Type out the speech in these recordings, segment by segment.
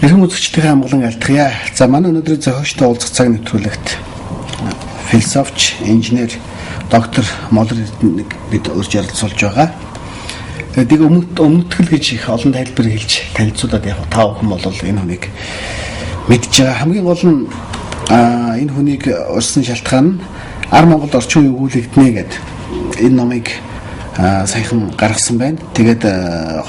Эрхэм үзэгчдийн амгалан альтгая. За манай өнөөдрийн зохиогчтой уулзах цаг нэвтрүүлэгт философч, инженер, доктор Молор Эрдэнэг бид урьж ярилцуулж байгаа. Тэгээд өмнөтгэл гэж их олон тайлбар хэлж танилцуулаад яг та бүхэн бол энэ хүнийг мэдж байгаа. Хамгийн гол нь энэ хүнийг урьсан шалтгаан нь Ар Монголд орчин үеийн өгүүлэгдэнэ гэдэг энэ номыг саяхан гаргасан байна. Тэгээд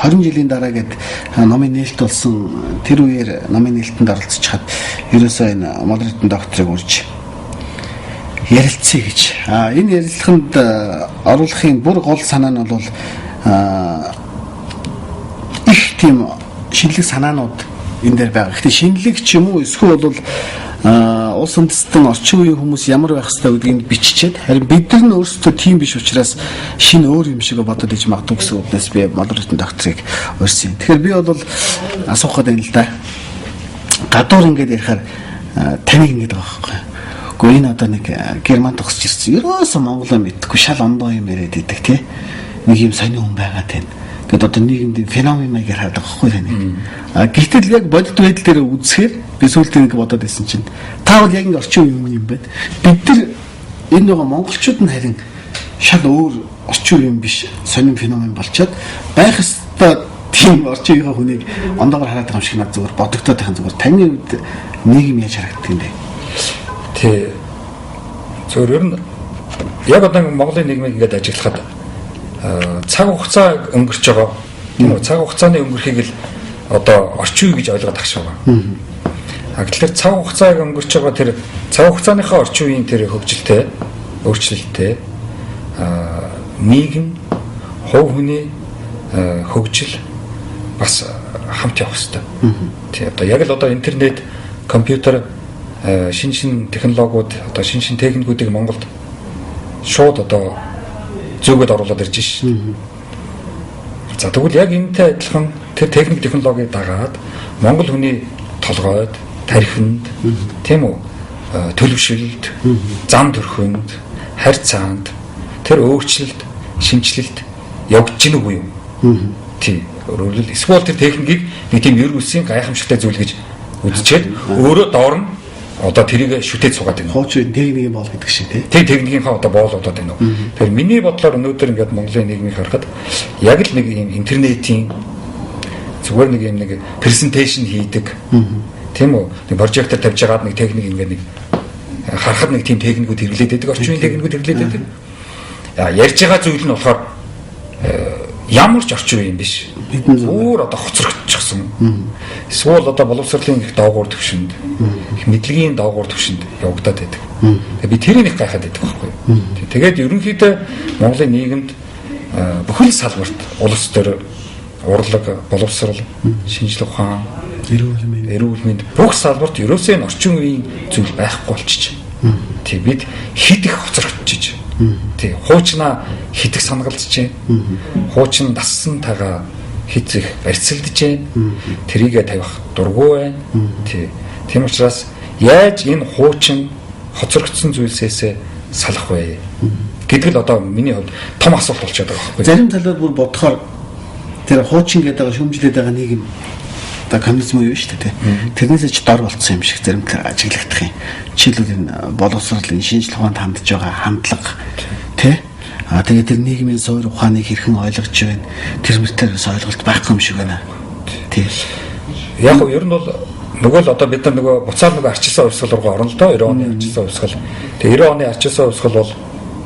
20 жилийн дараа гээд номын нээлт болсон тэр үеэр номын нээлтэнд оролцож хаад ерөөсөө энэ Молор Эрдэнэ докторыг урьж ярилцъя гэж. Энэ ярилцлаганд оруулахын бүр гол санаа нь бол их тийм шинэлэг санаанууд энэ дээр байгаа. Гэхдээ шинэлэг ч юм уу эсвэл бол улс үндэстэн орчин үеийн хүмүүс ямар байх ёстой гэдгийг биччихэд харин бид нар нь өөрсдөө тийм биш учраас шинэ өөр юм шиг бодоод иж магадгүй гэсэн үгнээс би Молор Эрдэнэ докторыг урьсан. Тэгэхээр би бол асуух гэдэг юм л да. Гадуур ингээд ярихаар таныг ингээд байгаа байхгүй. Гэхдээ энэ одоо нэг Германд төгсөж ирсэн. Ерөөсөө Монголоо мэдхгүй шал ондоо юм яриад идэг тий. Нэг юм сони хүн байгаа тань. Гэт одоо нийгэмд феномен маягаар хардаг байхгүй таныг. Гэтэл яг бодит байдал дээр үзэхээр би сүүлдээ ингэ бодоод байсан чинь та бол яг ингэ орчин үеийн юм байна. Бид нар энэ нөгөө монголчууд нь харин шал өөр орчин үеийн биш сонин феномен болчиход байх ёстой тийм орчин үеийн хүнийг ондоогоор хараад байгаа юм шиг надад зүгээр бодогдоод байгаа зүгээр таны үед нийгэм яаж харагддаг юм бэ? Тэ зөвөр ер нь яг одоо Монголын нийгмийг ингээд ажиглахад цаг хугацаа өнгөрч байгаа. Тийм үү? Цаг хугацааны өнгөрөхийг л одоо орчин үе гэж ойлгоод ахш байгаа. Тэгэхээр цаг хугацааг өнгөрч байгаа тэр цаг хугацааныхаа орчин үеийн тэр хөгжилтэй, өөрчлөлттэй нийгэм, хувь хүний хөгжил бас хамт явах хэрэгтэй. Тийм одоо яг л одоо интернет, компьютер, шинэ технологиуд, одоо шинэ техникүүдийг Монголд шууд одоо зөөгд оруулаад ирж шин. За тэгвэл яг энэтэй адилхан тэр техник технологиг дагаад Монгол хүний толгойд, тархинд тийм үү төлөвшөлд, зам төрхөнд, харьцаанд тэр өөрчлөлт, шинжилэлт явж гин үгүй юу? Тийм. Өөрөөр хэлбэл эсвэл тэр техникийг нэг тийм ер үсгийн гайхамшигтай зүйл гэж үзчихэд өөрөө доор нь одоо тэрийг шүтээд суугаад байна. Хуучин техникийн боол гэдэг шиг тий. Тэг техникийнхаа одоо боолуудад байна. Тэгэхээр миний бодлоор өнөөдөр ингээд Монголын нийгмийг харахад яг л нэг юм интернетийн зүгээр нэг юм нэг презентацийн хийдэг. Тийм үү? Нэг прожектор тавьж байгаад нэг техник ингээд нэг харахад нэг тийм техникүүд хэрэглээд байдаг. Орчин үеийн техникүүд хэрэглээд байдаг. Ярьж байгаа зүйл нь болохоор ямар ч орчин үе юм биш. Өөр одоо хоцрогдчихсан. Эсвэл одоо боловсролын их доогуур төвшөнд, их мэдлэгийн доогуур төвшөнд явагдаад байдаг. Тэгээ би тэрийг их гайхаад байдаг байхгүй юу. Тэгээд ерөнхийдөө Монголын нийгэмд бүхэл салбарт улс төр урлаг, боловсрол, шинжлэх ухаан, эрүүл мэнд бүх салбарт ерөөсөө энэ орчин үеийн зүйл байхгүй болчих. Тэг бид хэд их хоцрогдчихж. Тэг хуучнаа хитэг санагалдж байна. Хуучин дассан тагаа хит их барьцалдж байна. Тэрийгэ тавих дургүй байна. Тийм учраас яаж энэ хуучин хоцрогдсон зүйлсээс салах вэ гэдэг л одоо миний хувьд том асуулт болчиход байгаа байхгүй. Зарим талууд бүр бодохоор тэр хуучин гэдэг шүүмжлээд байгаа нийгэм одоо коммунизм юу шүү дээ. Тэрнээс ч дор болцсон юм шиг зарим талаар ажиглагдах юм. Жишээлбэл энэ боловсролын шинжлэх ухаанд хандж байгаа хандлага тий. Тэгээд тэр нийгмийн суур ухааныг хэрхэн ойлгож байна. Тэр мэтэрс ойлголт байхгүй юм шиг байна. Тий. Яг нь ер нь бол нөгөө л одоо бид нар нөгөө буцаал нөгөө арчилсан хувьсгал руу орно л доо 90 оны арчилсан хувьсгал. Тэгээ 90 оны арчилсан хувьсгал бол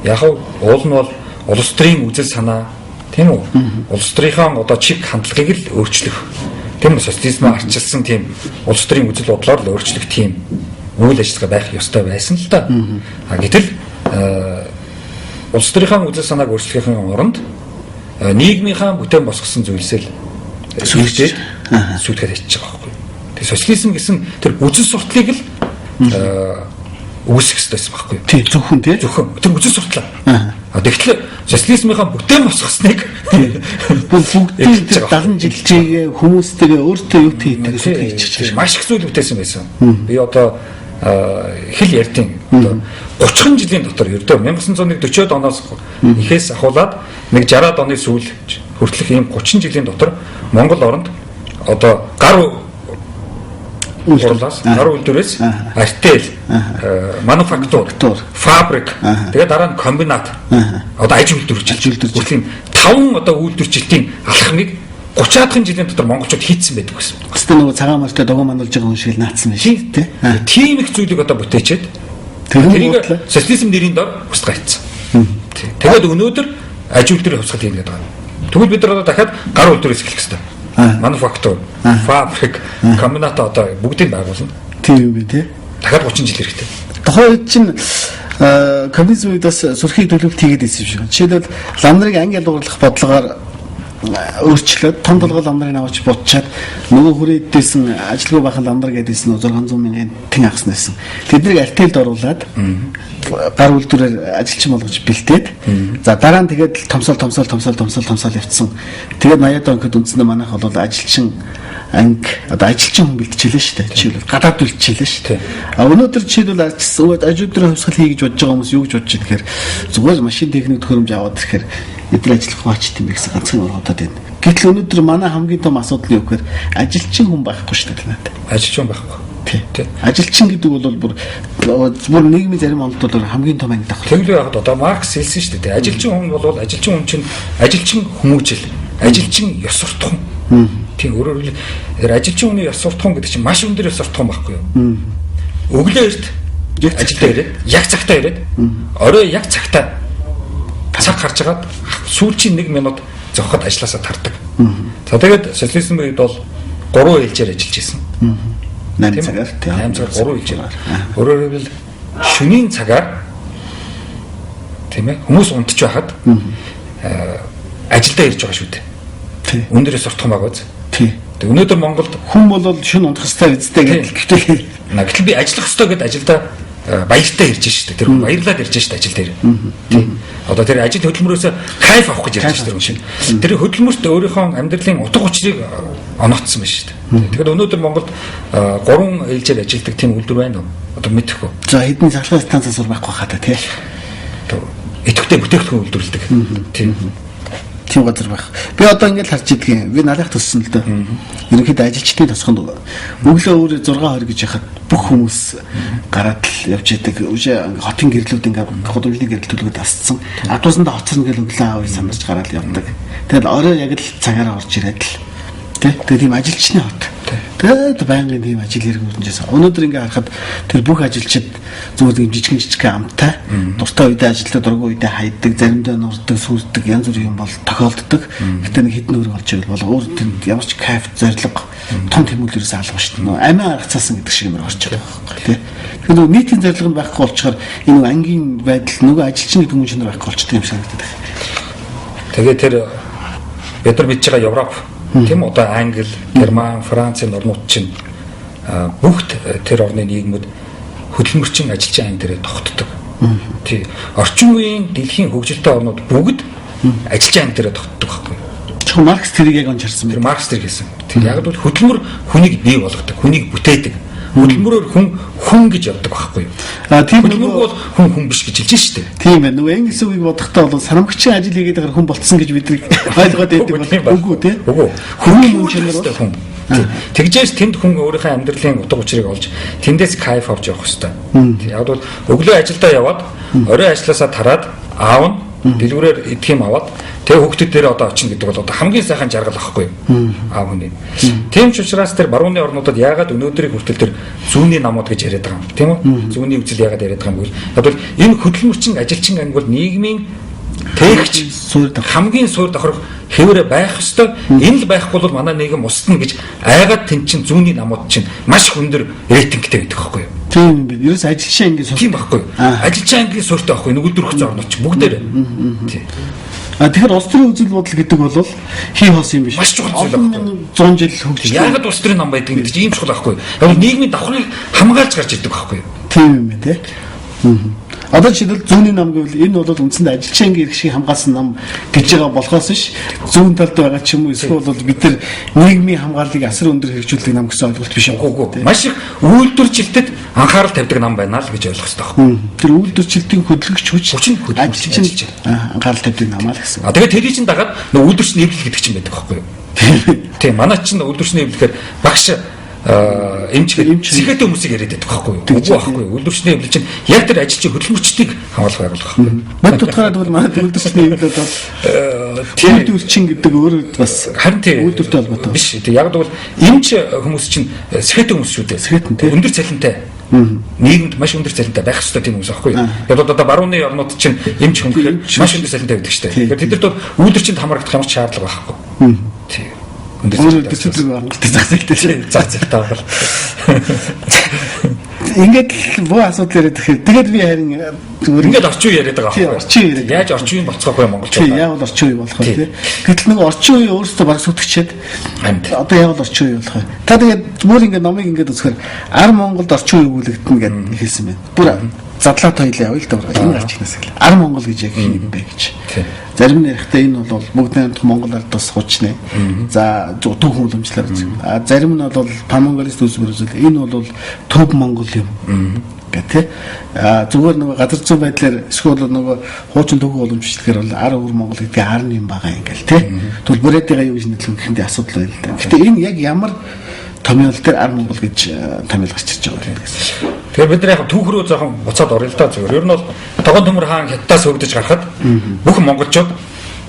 яг уул нь бол улс төрийн үзэл санаа тийм үү? Улс төрийнхаа одоо чиг хандлагыг л өөрчлөх. Тийм үү? Социализмыг арчилсан тийм улс төрийн үзэл бодлоор л өөрчлөх тийм үйл ажиллагаа байх ёстой байсан л да. Гэтэл улс төрийнхаа үзэл санааг өөрчлөхийн оронд нийгмийнхаа бүтээн босгосон зүйлсэл сүйтгэж ажиллаж байгаа байхгүй. Тэгээ социализм гэсэн тэр үзэл сурталыг л үүсгэх ёстой байхгүй. Тий, зөвхөн тий. Зөвхөн тэр үзэл суртал. Тэгэхээр социализмынхаа бүтээн босгосныг бүгд 70 жилчээ хүмүүстэйгээ өөртөө юу хийдэг гэж маш их зүйл бүтээсэн байсан. Би одоо хэл ярьдیں۔ Одоо 30 жилийн дотор ердөө 1940-од оноос ихээс ахуулаад нэг 60-ад оны сүүл хүртэлх ийм 30 жилийн дотор Монгол оронд одоо гар урлаас, гар үйлдвэрээс, артел, мануфактур, фабрик, тэгээд дараа нь комбинат. Одоо аж үйлдвэржилт. Үгүй 5 одоо үйлдвэржилтийн алхмыг 30-аад жилийн дотор монголчууд хийцсэн байдаг гэсэн. Хэвээ нөгөө цагаан морьтой догоо мануулж байгаа хүн шиг наацсан байх тий. Тийм их зүйлийг одоо бүтээчээд тэрийг социализм нэрийн дор устгаа хийцсэн. Тэгээд өнөөдөр аж үйлдвэрийн хувьсгал хийгээд байгаа. Тэгвэл бид нар одоо дахиад гар үйлдвэрээс эхлэх хэрэгтэй. Мануфактур, фабрик, комбинат одоо бүгдийг байгуулна. Тийм юм би тий. Дахиад 30 жил хэрэгтэй. Тухайн үед чинь коммунизм үед бас сурхийг төлөвлөлт хийгээд ирсэн юм шиг. Жишээлбэл лам нарын анги ялгуурлах бодлогоор өөрчлөөд том толгой лам нарыг авч бодчаад нөгөө хүрээдсэн ажилгүй бахан лам нар гэдээсэн 600 мянган тэн авсан байсан. Тэднийг артельд оруулаад гар үйлдвэрээр ажилчин болгож бэлдээд за дараа нь тэгээд томсол явцсан. Тэгээд 80-аад онд үндсэндээ манайх бол ажилчин анги одоо ажилчин хүн бэлтжүүлээ шүү дээ. Жишээлбэл гадаад бэлтжүүлээ шүү дээ. Өнөөдөр жишээлбэл аж үйлдвэрийн хувьсгал хийж бодож байгаа хүмүүс юу гэж бодож байгаа гэхээр зүгээр машин техник төхөөрөмж аваад ирэхээр эдгээр ажиллах хуваачт юм гэсэн ганцхан бодоод байна. Гэтэл өнөөдөр манай хамгийн том асуудал юу гэхээр ажилчин хүн байхгүй шүү дээ надад. Ажилчин байхгүй. Тийм. Ажилчин гэдэг бол бүр нийгмийн зарим онолтолоор хамгийн том анги давхар. Тэглээ яг одоо Маркс хэлсэн шүү дээ. Ажилчин хүн бол ажилчин хүн чинь ажилчин хүмүүжил, ажилчин ёс суртахуун. Тийм өөрөөр хэлбэл ажилчин хүний ёс суртахуун гэдэг чинь маш өндөр ёс суртахуун байхгүй юу? Өглөө эрт ажилдаа ирээд, яг цагтаа ирээд, орой яг цагтаа цаг харж агаад сүүлчийн 1 минут зогсоход ажилласаа тардаг. За тэгээд социализм үед бол 3 ээлжээр ажиллаж исэн. 8 цагаар тийм 8 цагаар 3 ээлжээр. Өөрөөр хэлбэл шөнийн цагаар тийм ээ хүмүүс унтж байхад ажилдаа ирж байгаа шүү дээ. Тийм. Өндөрөөс суртахуун байгаа биз? Тийм. Тэг өнөөдөр Монголд хүн бол шөнө унтах хэрэгтэй гэдэгтэй гэдэг. Гэтэл би ажиллах хэрэгтэй гэдээ ажилдаа баяртай ирж шүү дээ. Тэр хүн баярлаад ирж шүү дээ ажил дээр. Тийм. Одоо тэр ажил хөдөлмөрөөс кайф авах гэж ярьж байгаа юм шиг. Тэр хөдөлмөрт өөрийнхөө амьдралын утга учирыг онооцсон байна шүү дээ. Тэгэхээр өнөөдөр Монголд 3 ээлжээр ажилладаг тийм үйлдвэр байна уу? Одоо мэдэхгүй. За хэдэн цахилгаан станцаас сур байхгүй хаа та тий. Идэвхтэй бүтээгдэхүүн үйлдвэрлэдэг. Тийм. Тийм газар байх. Би одоо ингэж харж идэх юм. Би налах төссөн л дөө. Ерөнхийдөө ажилчдын тосгонд өглөө өөр 6:20 гэж яхад бүх хүмүүс гараад л явж идэг. Үгүй хотын гэрлүүд ингээ гудамжны гэрэл төлгөд асцсан. Адуусандаа хоцорно гэж өглөө аавыг сандарч гараад явдаг. Тэгэл орой яг л цагаараа орж ирээд л тэгээ тийм ажилчны хот. Тэгээд байнгын тийм ажил хэрэг үүсэнжээс өнөөдөр ингээ харахад тэр бүх ажилчид зүгээр тийм жижигхэн амтай дуртай үедээ ажилтаа дургүй үедээ хайдаг, заримдаа нурдаг, сүрдэг янз бүрийн юм бол тохиолддог. Гэтэ нэг хідэн өрөө олж ивэл өөр тийм ямар ч кайф зориг том тэмүүлэрээс алга шүү дээ. Амиа арга цаасан гэдэг шиг юм орч байгаа байхгүй тий. Тэгэхээр нөгөө нийтийн зориг нь байхгүй болчоор энэ ангийн байдал нөгөө ажилчны дүнгийн чанар байхгүй болчтой юм санагдаад байна. Тэгээ тэр бид нар мэдж байгаа Европ тийм одоо Англи, Герман, Францын орнууд чинь бүгд тэр орны нийгмүүд хөдөлмөрчин ажилчин анги дээр тогтдог. Тий. Орчин үеийн дэлхийн хөгжилтэй орнууд бүгд ажилчин анги дээр тогтдог байхгүй юу? Чухал Маркс тэрийг яг ончарсан байна. Маркс тэр гэсэн. Тэр яг бол хөдөлмөр хүнийг бий болгодог, хүнийг бүтээдэг. Хөдөлмөрөөр хүн гэж явдаг байхгүй юу? Тийм хөдөлмөр бол хүн биш гэж хэлж шүү дээ. Тийм байна. Нөгөө англи үгийг бодохдоо бол санамгчийн ажил хийгээд байгаа хүн болцсон гэж бид ойлгоод байдаг бол үгүй тий. Үгүй. Хүн чанар бол хүн. Тэгжээс тэнд хүн өөрийнхөө амьдралын утга учирыг олж тэндээс кайф авч явах хэрэгтэй. Яг бол өглөө ажилдаа яваад орой ажилласаа тараад аав нь дэлгүүрээр идэх юм аваад тэгээ хүүхдүүд дээр одоо очино гэдэг бол одоо хамгийн сайхан жаргал ахгүй юу? Аав хүний. Тийм ч учраас тэр барууны орнуудад яагаад өнөөдрийг хүртэл тэр зүүнний намууд гэж яриад байгаа юм тийм үү? Зүүнний үзэл яагаад яриад байгаа юм бэ? Яг бол энэ хөдөлмөрчин ажилчин анги бол нийгмийн тээгч хамгийн суур давхар хэвээрээ байх ёстой. Энэ л байхгүй бол манай нийгэм устна гэж айгаад тэнчин зүүнний намууд чинь маш өндөр рейтингтэй байдаг байхгүй юу? Тийм би ерөөс ажилчин анги тийм байхгүй юу? Ажилчин анги суурьтай байхгүй нөгөөдрөх орнууд чинь бүгдээрээ. Тийм. Тэгэхээр улс төрийн үзэл бодол гэдэг бол хий хоос юм биш. Маш чухал зүйл байхгүй. 100 жил хөгжиж. Яагаад улс төрийн нам байдаг гэдэг чинь ийм чухал байхгүй юу? Яг нийгмийн давхрыг хамгаалж гарч ирдэг байхгүй юу? Тийм юм тий. Одоо жишээлбэл зүүнний нам гэвэл энэ бол үндсэндээ ажилчин анги ирэх шиг хамгаалсан нам гэж байгаа болохоос ш зүүн талд байгаа ч юм уу эсвэл бол бид нар нийгмийн хамгааллыг асар өндөр хэрэгжүүлдэг нам гэсэн ойлголт биш юм. Үгүй. Маш их үйлдвэржилтэд анхаарал тавьдаг нам байна л гэж ойлгох хэрэгтэй байхгүй. Тэр үйлдвэржилтийн хөдөлгөгч хүчин ажилчин анхаарал тавьдаг нам аа л гэсэн. Тэгээд тэрий чинь дагаад нөгөө үйлдвэрч нэвлэл гэдэг чинь байдаг байхгүй юу? Тийм. Манай чинь үйлдвэрч нэвлэхээр багш эмч сэхэтэй хүмүүсийг яриад байдаг байхгүй юу? Үгүй байхгүй юу? Үйлдвэрчний эвлэл чинь яг тэр ажилчийн хөдөлмөрчдийг хамгаалах байгууллага байхгүй юу? Мод утгаараа бол манай үйлдвэрчний эвлэл бол үйлдвэрчин гэдэг өөрөө бас харин тийм үйлдвэртэй холбоотой биш. Яг бол эмч хүмүүс чинь сэхэтэй хүмүүс шүү дээ. Өндөр цалинтай. Нийгэмд маш өндөр цалинтай байх хэрэгтэй тийм хүмүүс аахгүй юу? Яг одоо барууны орнууд чинь эмч хүн маш өндөр цалинтай байдаг шүү дээ. Тэгэхээр тэд нар үйлдвэрчинд хамрагдах ямар ч шаардлага байхгүй. Тийм. Өндөр цалинтай хангалттай зах зээлтэй бол. Ингээд боо асуудал яриад тэгэхээр тэгээд би харин ингээд орчин үе яриад байгаа байхгүй. Орчин үе яриад. Яаж орчин үе болцгоогүй монголчууд. Тийм яг бол орчин үе болох байх тийм. Гэтэл нэг орчин үе өөрөөсөө баг сүтгэчээд одоо яг бол орчин үе болох байх. Та тэгээд бүр ингээд номыг ингээд үзэхээр ар Монголд орчин үе өгүүлэгдэнэ гэдэг хэлсэн байна. Бүр задлаа тойлоо явъя л да. Энэ гарч игнээс гэл. Ар Монгол гэж яг юм бэ гэж. Зарим нь ярихдаа энэ бол бүгд найрамдах Монгол ард тус хуучны. За төв хөлөмжлөр үзэг. А зарим нь бол памонголист үзмэр үзэл. Энэ бол төв Монгол юм. Гэтэ зүгээр нөгөө газар зүйн байдлаар эсвэл нөгөө хуучин төв хөлөмжлөхөр бол ар өвөр Монгол гэдэг арны юм байгаа ингээл тий. Тэгвэл бүрээдээ юу гэж нэрлэх гэхэндээ асуудал байна л да. Гэтэ энэ яг ямар томьёол дээр ар Монгол гэж томьёолгож ирж байгаа юм гэсэн. Тэгэхээр бид нар яг түүх рүү жоохон буцаад орё л да зүгээр. Ер нь бол тогон төмөр хаан хятадаас хөгдөж гарахад бүх монголчууд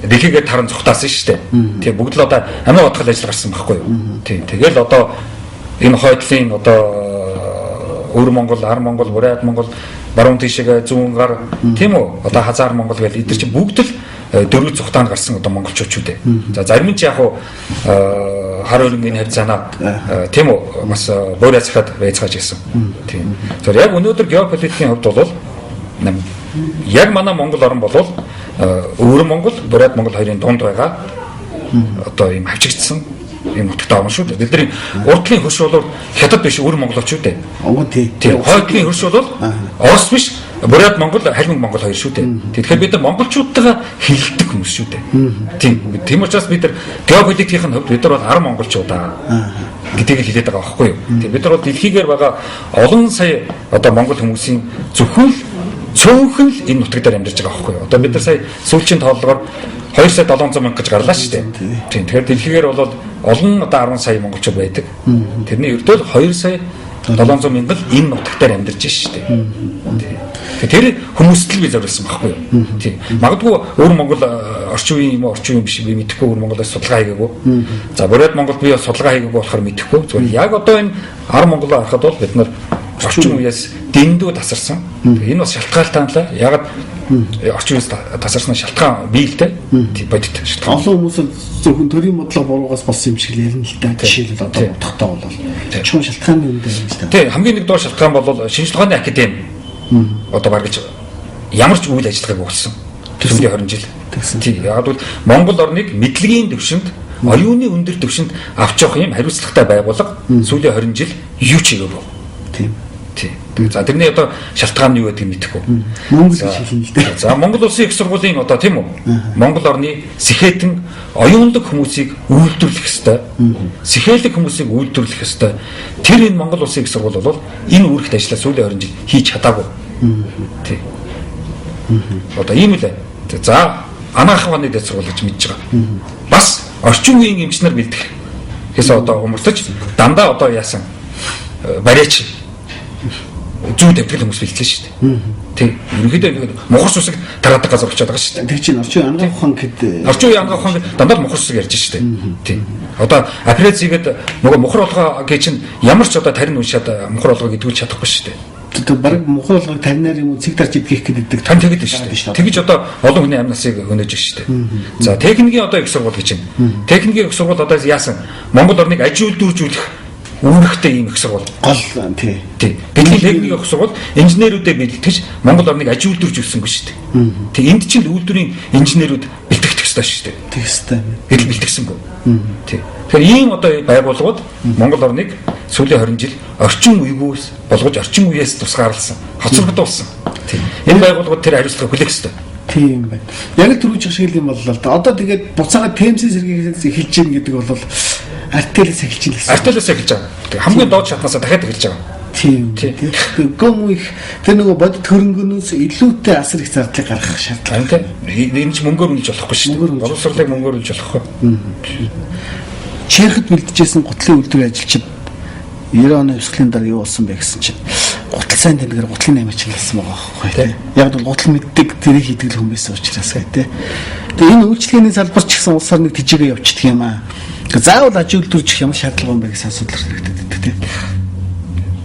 дэлхийгээ таран зүхтаасан шүү дээ. Тийм бүгд л одоо амиа бодгол ажил гарсан байхгүй юу? Тийм тэгэл одоо энэ хойдлын одоо өвөр Монгол, ар Монгол, бурайд Монгол, баруун тишээ зүүн гар тийм үү? Одоо хазаар Монгол гэдэг эдгээр чинь бүгд л дөрөв зүхтаанд гарсан одоо монголчууд шүү дээ. За зарим нь ч яг хар өрнгийн хавцаанаа тийм үү бас буурай захад байцгааж гисэн. Тийм. Тэгэхээр яг өнөөдөр геополитикийн хувьд бол яг манай Монгол орн бол өвөр Монгол, бурайд Монгол хоёрын дунд байгаа одоо ийм хавчигдсан ийм утгатай орн шүү дээ. Бидний урдлын хөрш бол хятад биш өвөр монголч шүү дээ. Тийм. Хойдлын хөрш бол Орос биш бурайд Монгол, халимаг Монгол хоёр шүү дээ. Тэгэхээр бид нар монголчуудтайгаа хэлэлдэг хүмүүс шүү дээ. Тийм учраас бид нар геополитикийн хувьд бид нар бол ар монголчуудаа гэдгийг хэлээд байгаа байхгүй юу? Тийм бид нар бол дэлхийгээр байгаа олон сая одоо монгол хүмүүсийн зөвхөн цөөхөн л энэ нутаг дээр амьдарч байгаа байхгүй юу? Одоо бид нар сая сүүлчийн тооллогоор 2,700,000 гэж гарлаа шүү дээ. Тийм тэгэхээр дэлхийгээр бол олон одоо 10 сая монголчууд байдаг. Тэрний ердөө 2,700,000 энэ нутаг дээр амьдарч шүү дээ. Тэр хүмүүст л би зориулсан байхгүй юу? Тийм. Магадгүй өвөр Монгол орчин үеийн юм уу, орчин үеийн биш би мэдэхгүй өвөр Монголоос судалгаа хийгээгүй. За бурайд Монголд би судалгаа хийгээгүй болохоор мэдэхгүй. Зүгээр яг одоо энэ ар Монголоо харахад бол бид нар орчин үеэс дэндүү тасарсан. Энэ бас шалтгаалтай юм лаа. Ягаад орчин үеэс тасарсан шалтгаан бий л дээ. Тийм бодит шалтгаан. Олон хүмүүс зөвхөн төрийн бодлого буруугаас болсон юм шиг л ярина л да. Жишээлбэл одоо утгатай бол чухал шалтгааны юм дээр юм шүү дээ. Тийм хамгийн нэг доор шалтгаан бол шинжлэх ухааны академи одоо баг гэж ямар ч үйл ажиллагааг өгсөн. Сүүлийн 20 жил. Тийм. Яг бол Монгол орныг мэдлэгийн төвшөнд, оюуны өндөр төвшөнд авч явах юм хариуцлагатай байгууллага сүүлийн 20 жил юу ч хийгээгүй. Тийм. Тийм. За тэрний одоо шалтгаан нь юу гэдгийг мэдэхгүй. Монгол хэлнэ л дээ. За Монгол Улсын их сургуулийн одоо тийм үү? Монгол орны сэхэтэн оюунлаг хүмүүсийг үйлдвэрлэх ёстой. Сэхэлэг хүмүүсийг үйлдвэрлэх ёстой. Тэр энэ Монгол Улсын их сургууль бол энэ үүрэгт ажиллаа сүүлийн 20 жил хийж чадаагүй. Тийм. Одоо ийм л. За анагаах ухааны дэд сургууль гэж мэдж байгаа. Бас орчин үеийн эмчнэр бэлдэх. Гэсэн одоо өмөртөж дандаа одоо яасан бариач зүү дэвтгэл хүмүүс бэлдсэн шүү дээ. Тийм. Ерөнхийдөө мохор сүсэг тараадаг газар болчиход байгаа шүү дээ. Тэр чинь орчин анагаах ухаан гэдэг. Орчин үеийн анагаах ухаан дандаа мохор сүсэг ярьж шүү дээ. Тийм. Одоо аппаратигээд нөгөө мохор болгоо гэж чинь ямар ч одоо тарин уншаад мохор болгоо гэдгүүлж чадахгүй шүү дээ. Тэр баг мохор болгоо таринаар юм уу цэг дарж идэх гэдэг тань тэгэд шүү дээ. Тэгэж одоо олон хүний амнасыг хөнөөж шүү дээ. За техникийн одоо их сургууль гэж байна. Техникийн их сургууль одоо яасан Монгол орныг аж үйлдвэржүүлэх үүрэгтэй ийм их сургууль. Гол тий. Бидний техникийн их сургууль инженерүүдэд бэлтгэж Монгол орныг аж үйлдвэржүүлсэнгүй шүү дээ. Тэг энд чинь үйлдвэрийн инженерүүд бэлтгэх ёстой шүү дээ. Тэг ёстой. Гэдэл бэлтгэсэнгүй. Тий. Тэгэхээр ийм одоо байгууллагууд Монгол орныг сүүлийн 20 жил орчин үеигөөс болгож орчин үеэс тусгаарласан, хоцрогдуулсан. Тий. Энэ байгууллагууд тэр хариуцлага хүлээх ёстой. Тийм байна. Яг л түрүүч шиг юм боллоо л да. Одоо тэгээд буцаага ТМС сэргийгээс эхэлж гин гэдэг бол артелээс эхэлж гин гэсэн. Артелээс эхэлж байгаа. Хамгийн доод шатнасаа дахиад эхэлж байгаа. Тийм. Гом их тэр нөгөө бодит хөрөнгөнөөс илүүтэй асар их зардлыг гаргах шаардлага. Энэ ч мөнгөөр үнэлж болохгүй шүү дээ. Боловсролыг мөнгөөр үнэлж болохгүй. Черхэд бэлдэжсэн гутлын үйлдвэрийн ажилчид 90 оны өсгөлийн дараа юу болсон бэ гэсэн чинь гутал сайн тэнэгээр гутлын наймаач болсон байгаа байхгүй тий. Яг бол гутал мэддэг тэрийг хийдэг хүмүүс учраас тий. Тэгээ энэ үйлчлэгээний салбар ч гэсэн улс орныг тижээгээ явуулдаг юм аа. Заавал аж үйлдвэрч ямар шаардлага юм бэ гэсэн асуудал хэрэгтэй гэдэг тий.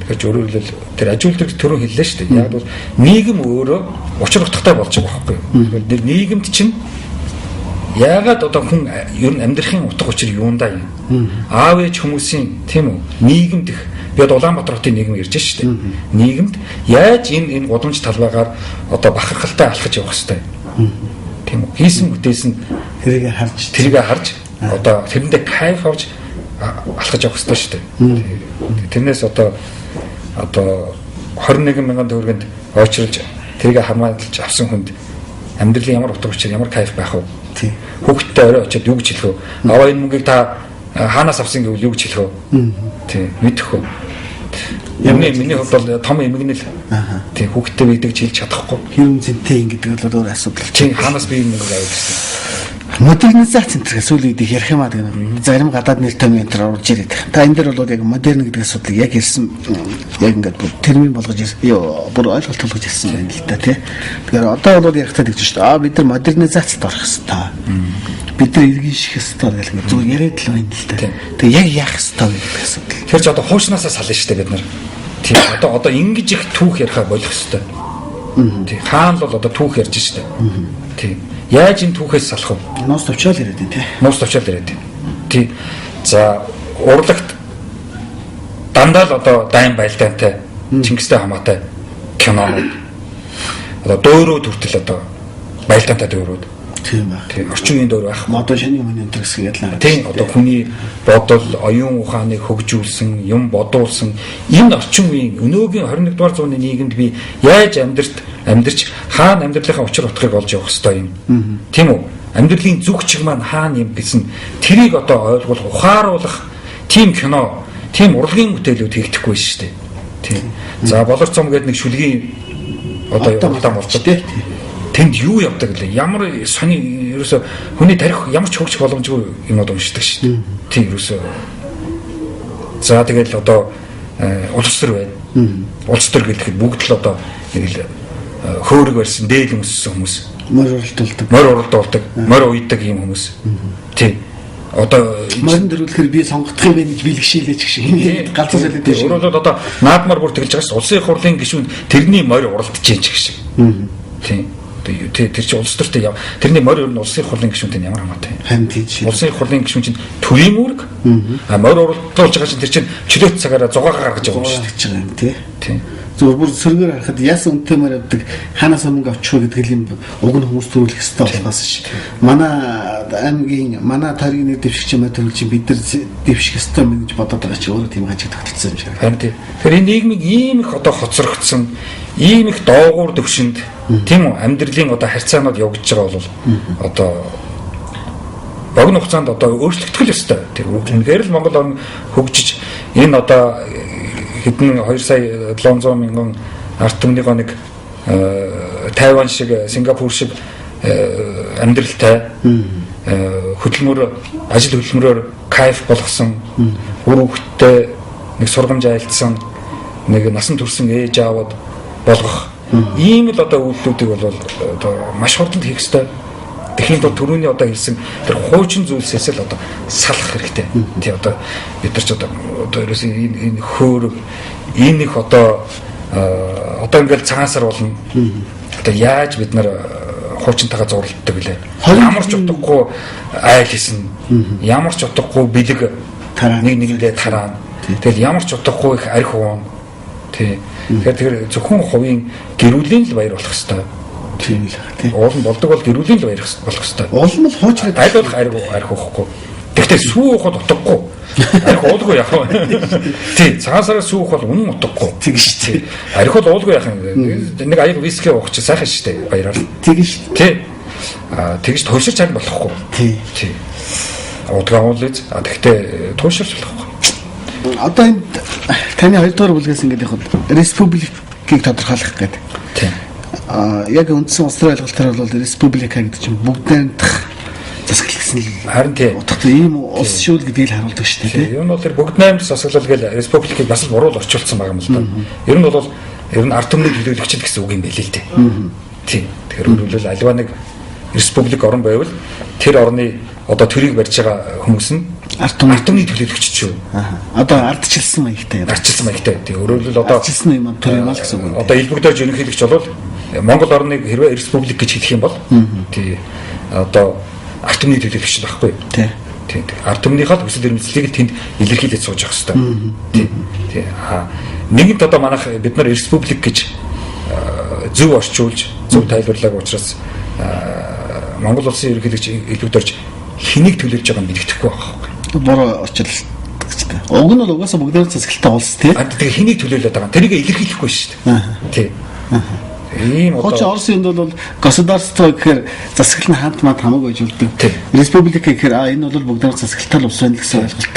Тэгэхээр өөрөөр хэлбэл тэр аж үйлдвэрч төрөө хэллээ шүү дээ. Яг бол нийгэм өөрөө учир утгатай болж байгаа байхгүй юу? Тэр нийгэмд чинь яагаад одоо хүн ер нь амьдрахын утга учир юундаа юм? Аав ээж хүмүүсийн тийм үү? Нийгэмд их би одоо Улаанбаатар хотын нийгэм ирж шүү дээ. Нийгэмд яаж энэ гудамж талбайгаар одоо бахархалтай алхаж явах хэвтэй. Тийм үү? Хийсэн бүтээсэн тэрийг харж одоо тэрэндээ кайф авч алхаж явах хэвтэй шүү дээ. Тэрнээс одоо 21 мянган төгрөгөнд очролж тэрийг хамгаалж авсан хүнд амьдралын ямар утга учир ямар кайф байх вэ? Хүүхдтэй орой очиод юу гэж хэлэх вэ? Аваа энэ мөнгийг та хаанаас авсан гэвэл юу гэж хэлэх вэ? Тий, мэдэх үү? Миний хувьд бол том эмгэнэл. Тий, хүүхдтэй бидэж хэлж чадахгүй. Хэвэн зэнтэй ингэдэг бол өөр асуудал. Тий, хаанаас би энэ мөнгө авах гэсэн. Модернизац энэ сүүлийн үед ярих юм аа гэдэг. Зарим гадаад нэр томьёо энэ орж ирээд. Та энэ дээр бол яг модерн гэдэг асуудлыг яг ирсэн яг ингээд термин болгож бүр ойлголт болгож ирсэн байна л да тий. Тэгэхээр одоо бол ярихтаа тэгж шүү дээ. Бид нар модернизацд орох хэрэгтэй. Бид нар иргэн ших хэрэгтэй гэх юм зүгээр яриад л байна л да. Тэгээ яг яах хэрэгтэй гэдэг асуудал. Тэр ч одоо хуучнаасаа сална шүү дээ бид нар. Тий. Одоо ингэж их түүх ярихаа болох хэрэгтэй. Тий. Хаан л бол одоо түүх ярьж шүү дээ. Тий. Яаж энэ түүхээс салах вэ? Нуус товчоол яриад байна тий. Нуус товчоол яриад байна. Тий. За урлагт дандаа л одоо дайн байлдаантай Чингистэй хамаатай кинонууд. Одоо дөөрөө төртөл одоо байлдаантай дөөрөөд. Тийм ба. Тий. Орчин үеийн дөөр байх. Одоо шинэ юм энэ төрс гэдэг л. Тий. Одоо хүний бодол, оюун ухааныг хөгжүүлсэн, юм бодуулсан энэ орчин үеийн өнөөгийн 21 дугаар зууны нийгэмд би яаж амьдрч хаана амьдралынхаа учир утгыг олж явах ёстой юм. Тийм үү? Амьдралын зүг чиг маань хаана юм гэсэн тэрийг одоо ойлгох, ухааруулах тийм кино, тийм урлагийн бүтээлүүд хийгдэхгүй шүү дээ. Тийм. За болор цом гэдэг нэг шүлгийн одоо явуултан болчих тий. Тэнд юу явдаг лээ? Ямар сони ерөөсө хүний тарих ямар ч хөгжих боломжгүй юмуд уншдаг шүү дээ. Тийм ерөөсө. За тэгэл одоо улс төр байна. Улс төр гэхэд бүгд л одоо нэг л хөөрөг барьсан дээл өмссөн хүмүүс. Морь уралдуулдаг. Морь уралдуулдаг, морь уйдаг юм хүмүүс. Тий. Одоо морин дөрвөлөхөр би сонгогдох юм байна гэж бэлгшээлээч гэх шиг. Галзуу солиод тийм. Өөрөөр хэлбэл одоо наадмаар бүр тэгэлж байгаа шүү. Улсын их хурлын гишүүн тэрний морь уралдаж чинь гэх шиг. Тий. Тэр чинь улс төртэй яв. Тэрний морь өрн улсын их хурлын гишүүнтэй ямар хамаатай. Харин тийм. Улсын их хурлын гишүүн чинь төрийн үүрэг. Морь уралдуулж байгаа чинь тэр чинь чөлөөт цагаараа зугаагаа гаргаж явна шүү дээ. Тий. Зөвхөн бүр сөргөөр харахад яасан үнэтэй мөр явдаг хаанаас мөнгө авчих вэ гэдэг юм уг нь хүмүүс төрүүлэх хэрэгтэй болохоос ш. Манай аймгийн манай тариг нэр дэвшигч юм төрүүлж бид нар дэвших хэрэгтэй юм гэж бодоод байгаа чи өөрөө тийм хажиг тогтолцсон юм шиг. Харин тийм. Тэр энэ нийгмийг ийм их одоо хоцрогдсон, ийм их доогуур төвшөнд тийм үү амьдралын одоо харьцаанууд явагдаж байгаа бол одоо богино хугацаанд одоо өөрчлөгдөх л ёстой. Тэр үнээр л Монгол орн хөгжиж энэ одоо хэдэн 2 сая 700 мянган ард түмнийгөө нэг Тайван шиг, Сингапур шиг амьдралтай хөдөлмөр ажил хөдөлмөрөөр кайф болгосон үр хөвгттэй нэг сургамж айлтсан нэг насан турсан ээж аавд болгох ийм л одоо үйлдэлүүдийг бол одоо маш хурдан хийх ёстой. Тэхийн тул түрүүний одоо хэлсэн тэр хуучин зүйлсээс л одоо салах хэрэгтэй. Тий одоо бид нар ч одоо ерөөсөө энэ хөөр энэ их одоо ингээл цагаансар болно. Одоо яаж бид нар хуучинтайгаа зурлалдаг вэ? Ямар ч утгагүй айл хийсэн. Ямар ч утгагүй бэлэг нэгэндээ тараана. Тэгэл ямар ч утгагүй их арх уун. Тий. Тэгэхээр зөвхөн хувийн гэрүүлийн л баяр болох хэвээр. Тийм л тий. Уул нь болдог бол гэрүүлийн л баяр болох хэвээр. Уул нь л хуучраад аль болох арх уухгүй. Тэгтээ сүү уухад утгагүй. Арх уулгүй яах вэ? Тий, цагаансараа сүү уух бол үнэн утгагүй. Тэг шүү дээ. Арх бол уулгүй яах юм. Нэг аяг виски уух чи сайхан шүү дээ. Баяраар. Тэг шүү. Тий. Тэгж тууширч чаг болохгүй. Тий. Тий. Удгаа уулж тэгтээ тууширч болохгүй. Одоо энэ таны 2 дугаар бүлгээс ингээд яг республикийг тодорхойлох гэдэг. Тийм. Яг үндсэн улс төрийн ойлголтоор бол республика гэдэг чинь бүгд найрамдах засаглал гэсэн гэсэн л Харин тийм. утгатай ийм улс шүүл гэдгийг л харуулдаг шүү дээ. Ер нь бол тэр бүгд найрамд засаглал гээл республикийг бас л буруу орчуулсан байгаа юм л да. Ер нь бол ер нь ард түмний төлөөлөгчд гэсэн үг юм байл л дээ. Тийм. Тэгэхээр бол альва нэг республик орн байвал тэр орны одоо төрийг барьж байгаа хүмүүс нь ард түмний төлөөлөгч ч юу. Одоо ардчилсан маягтай. Ардчилсан маягтай. Тэгээ өөрөөр хэлбэл одоо ардчилсан юм төр юм аа гэсэн үг. Одоо элбэгдэж ерөнхийлөгч бол Монгол орныг хэрвээ республик гэж хэлэх юм бол тий одоо ард түмний төлөөлөгч байхгүй. Тий. Тий. Ард түмнийхээ хүсэл эрмэлзлийг тэнд илэрхийлж сууж явах хэрэгтэй. Тий. Тий. Нэгэнт одоо манайх бид нар республик гэж зөв орчуулж зөв тайлбарлаагүй учраас Монгол улсын ерөнхийлөгч элбэгдэрч хэнийг төлөвлөж байгааг мэддэхгүй байхгүй. Бороо орчуулдаг ч тийм. Уг нь бол угаасаа бүгдээр засаглалтай улс тийм. Тэгээ хэнийг төлөвлөж байгаа юм? Тэрийг илэрхийлэхгүй шүү дээ. Тийм. Ийм одоо Хуучин Оросынд бол государство гэхээр засаглал нь хамт мад хамаагүй ажилладаг. Республик гэхээр энэ бол бүгдээр засаглалтай улс байна гэсэн ойлголт.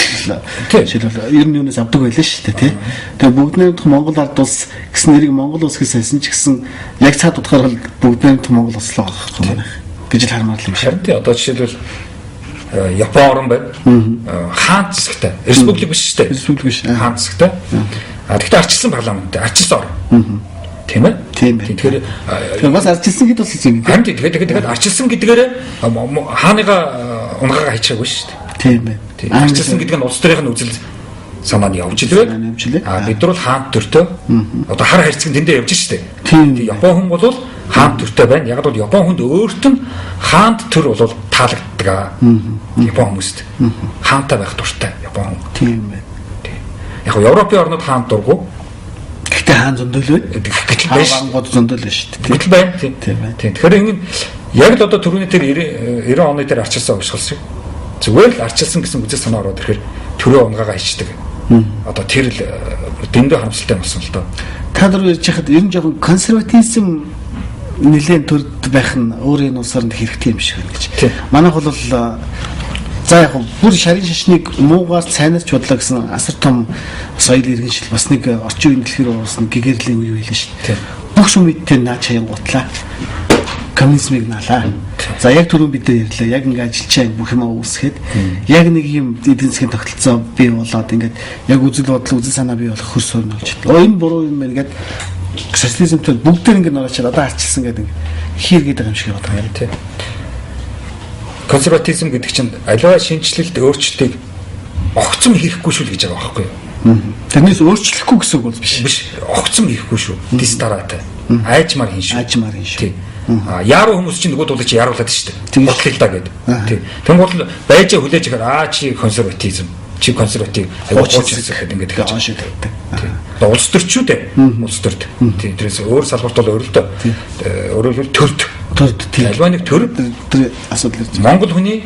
Жишээлбэл ер нь юунаас авдаг байлаа шүү дээ тийм. Тэгээ бүгднийх Монгол ард улс гэсэн нэрийг Монгол улс гэж сайсан ч гэсэн яг цаад утгаараа бүгднийх Монгол улс л байгаа юм гэж л хармаар л юм шиг. Харин тий одоо жишээлбэл Япон орн байна. Хаан засагтай. Республик биш шүү дээ. Республик биш. Хаан засагтай. Тэгэхдээ арчилсан парламенттай, арчилсан орн. Тийм ээ. Тийм. Тэгэхээр бас арчилсан гэдэг бас юм. Харин тэгээд арчилсан гэдгээр хааныгаа унгаагаа хайчаагүй шүү дээ. Тийм байна. Арчилсан гэдэг нь улс төрийн үзэл санаанд явж илвэ. Бид нар бол хаант төртөө. Одоо хар харьцаг тэндээ явж шүү дээ. Тийм. Япон хүн бол хаант төртөө байна. Яг бол Япон хүнд өөрт нь хаант төр бол таалагддаг. Япон хүмүүст хаантай байх дуртай Япон хүн. Тийм байна. Яг Европын орнууд хаант дургу. Гэхдээ хаан зөндөл байна. Гэтэл байж гоод зөндөл байна шүү дээ. Гэтэл байна. Тийм. Тэгэхээр энэ яг л одоо түрүүний тэр 90 оны тэр арчилсан уушгал шиг зүгээр л арчилсан гэсэн үзэл санаа ороод ирэхээр төрөө унгаагаа ичдэг. Одоо тэр л дэндүү харамсалтай болсон л доо. Та нар ярьж хахад ер нь жоохон консерватизм нэлээд төрд байх нь өөрийн улсаар хэрэгтэй юм шиг байна гэж. Манайх бол за яг бүр шарын шашныг муугаар цайнаас бодлоо гэсэн асар том соёл иргэншил бас нэг орчин үеийн дэлхийр уусна гэгэрлийн үе байлаа шүү дээ. Бүх сүмэдтэй наа чаян гутлаа. Коммунизмыг наалаа. За яг түрүүн бид ярьлаа. Яг ингээд ажилчаа бүх юм үүсгээд яг нэг юм эдийн засгийн тогтолцоо бий болоод ингээд яг үзэл бодол үзэл санаа бий болох хөрс өрн болж байна. Энэ буруу юм байна гэдэг социализмтэй бүгдээр ингээд нураачаад одоо арчилсан гэдэг хийргээд байгаа юм шиг бодох юм тий. Консерватизм гэдэг чинь аливаа шинжлэлт өөрчлөлтийг огцом хийхгүй шүү л гэж байгаа байхгүй юу? Тэрнээс өөрчлөхгүй гэсэн үг бол биш. Биш, огцом хийхгүй шүү. Дис дараатай. Айжмаар хийн шүү. Айжмаар хийн шүү. Яруу хүмүүс чинь нөгөө дуулаач яруулаад шүү дээ. Бодлоо гэдэг. Тий. Тэнгуул байжаа хүлээж ихээр чи консерватизм, чи консерватив аюулгүйс гэдэг ингээд хэлж байгаа шүү дээ. Тий. Улс төрчүүд улс төрд. Тий. Тэрээс өөр салбарт бол өөрөлдөө өөрөөр төрд. Альва нэг төр асуудал ирж байна. Монгол хүний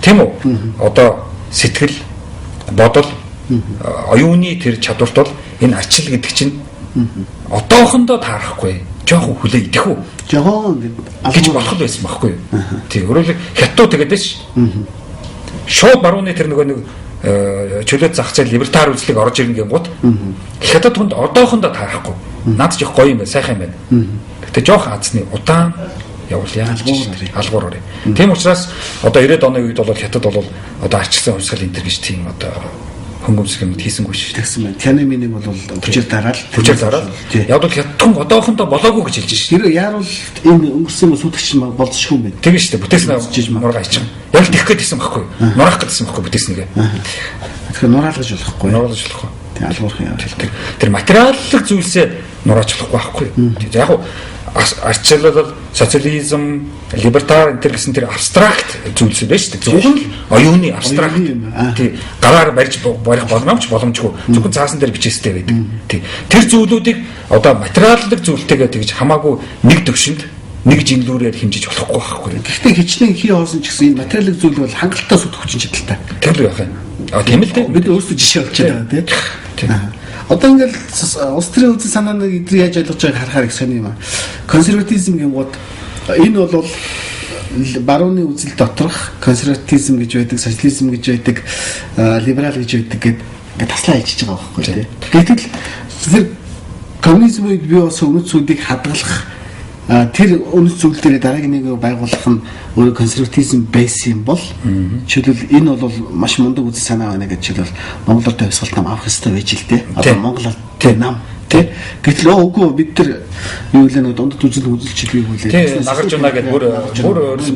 тийм үү? Одоо сэтгэл, бодол, оюуны тэр чадварт бол энэ арчил гэдэг чинь одоохондоо таарахгүй. Жохон хүлээ идэх үү? Жохон гэж болох байсан байхгүй юу? Тий, өөрөөр хятад тэгээд ш. Шууд барууны тэр нөгөө нэг чөлөөт зах зээл либертар үзлэг орж ирнэ гингууд. Хятад хүнд одоохондоо таарахгүй. Наад ч их гоё юм байна, сайхан юм байна. Гэтэ жоох азны удаан явуулъя. Алгуур орё. Тийм учраас одоо 90-ад оны үед бол хятад бол одоо арчилсан хувьсгал энэ төр гэж тийм одоо хөнгөмсөх юм хийсэнгүй шүү. Тэгсэн байна. Тянамины бол бүжээр дараал. Яг бол хятадхан одоохондоо болоогүй гэж хэлж шүү. Тэр яарвал энэ өнгөрсөн сүтгч болцсохгүй юм байна. Тэгээ шүү дээ. Бүтээснээ нургаа ичсэн. Яг л тэгэх гэдсэн байхгүй юу? Нураах гэдсэн байхгүй бүтээснэгээ. Тэгэхээр нураалгаж болохгүй. Нураалгаж болохгүй. Тэг алгуурах юм. Тэр материаллык зүйлсээ нурааж болохгүй байхгүй юу? Яг арчилал социализм, либертар энэ гэсэн тэр абстракт зүйлс байж шүү дээ. Зөвхөн оюуны абстракт. Тий. Гараар барьж барих боломжгүй. Зөвхөн цаасан дээр бичээстэй байдаг. Тий. Тэр зүйлүүдийг одоо материаллык зүйлтэйгээ тэгж хамаагүй нэг төвшөнд нэг жилүүрээр хэмжиж болохгүй байхгүй. Гэхдээ хичнээн хий хоосон ч гэсэн энэ материалын зүйл бол хангалттай сүт хүчин чадалтай. Тэр л байх юм. Тийм л дээ. Бид өөрсдөө жишээ олж байгаа тийм. Одоо ингээл улс төрийн үзэл санааны эдрийг яаж ойлгож байгааг харахаар их сони юм аа. Консерватизм гингууд энэ бол барууны үзэл доторх консерватизм гэж байдаг, социализм гэж байдаг, либерал гэж байдаг гэдэг таслаа хийж байгаа байхгүй тийм. Гэтэл тэр коммунизм үед бий болсон үнэт зүйлийг хадгалах тэр үнэт зүйл дээр дараагийн нэг байгууллах нь өөрөө консерватизм байсан бол жишээлбэл энэ бол маш мундаг үзэл санаа байна гэж жишээлбэл Монгол Орд төвсгалт нам авах хэрэгтэй байж л дээ. Одоо Монгол Орд нам тий. Гэтэл үгүй бид нар юу лээ нэг дундад үзэлч бий хүлээ. Нагарч байна гэдэг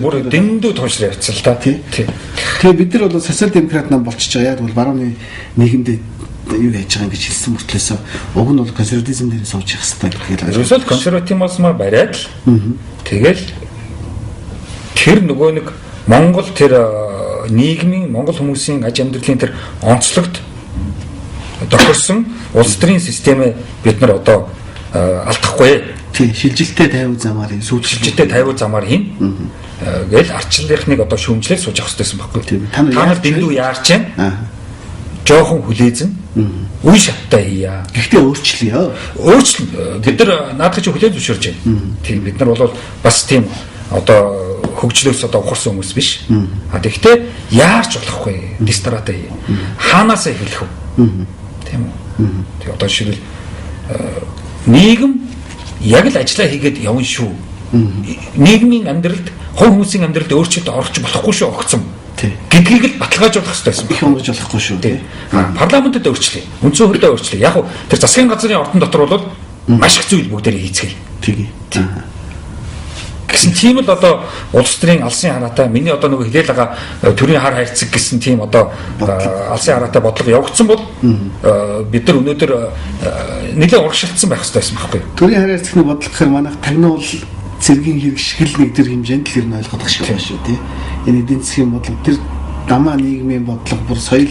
бүр дэндүү туушраа явцсан л та. Тэгээ бид нар бол социал демократ нам болчихж байгаа. Яг бол барууны нийгэмд юу яаж байгаа гэж хэлсэн мөртлөөс уг нь бол консерватизм дээр сууж явах хэрэгтэй гэдэг. Ерөөсөө консерватизмаар бариад л тэгэл тэр нөгөө нэг Монгол тэр нийгмийн Монгол хүмүүсийн аж амьдралын тэр онцлогт тохирсон улс төрийн системээ бид нар одоо алдахгүй. Тийм шилжилттэй 50 замаар шилжилттэй 50 замаар хийн. Гээл арчлынхныг одоо шүүмжлээд сууж явах хэрэгтэйсэн байхгүй. Та нар дэндүү яарч байна. Жохон хүлээзэн үе шаттай хийя. Гэхдээ өөрчлөё. Бид нар наадах чи хүлээж зөвшөөрч байна. Тийм бид нар бол бас тийм одоо хөгжлөөс одоо ухарсан хүмүүс биш. Тэгэхдээ яарч болохгүй. Дистратаа хий. Хаанаас эхлэх вэ? Тийм үү? Тэгээ одоо жишээлбэл нийгэм яг л ажиллаа хийгээд явна шүү. Нийгмийн амьдралд хувь хүмүүсийн амьдралд өөрчлөлт орж болохгүй шүү огцом. Гэдгийг л баталгаажуулах хэрэгтэй байсан. Их онгож болохгүй шүү. Парламентод өөрчлөе. Үндсэн хуулиудаа өөрчлөе. Яг уу тэр засгийн газрын ордон дотор бол маш их зүйл бүгдээр хийцгээе. Тэгээ. Гэсэн тийм л одоо улс төрийн алсын хараатай миний одоо нөгөө хэлээл байгаа төрийн хар хайрцаг гэсэн тийм одоо алсын хараатай бодлого явагдсан бол бид нар өнөөдөр нэлээд урагшилтсан байх хэрэгтэй байсан байхгүй. Төрийн хар хайрцагны бодлого гэхээр манайх тагнуул цэргийн хэрэгшгэл нэг төр хэмжээнд л ер нь ойлгох шиг байна шүү тий. Энэ эдийн засгийн бодлого тэр дамаа нийгмийн бодлого бүр соёл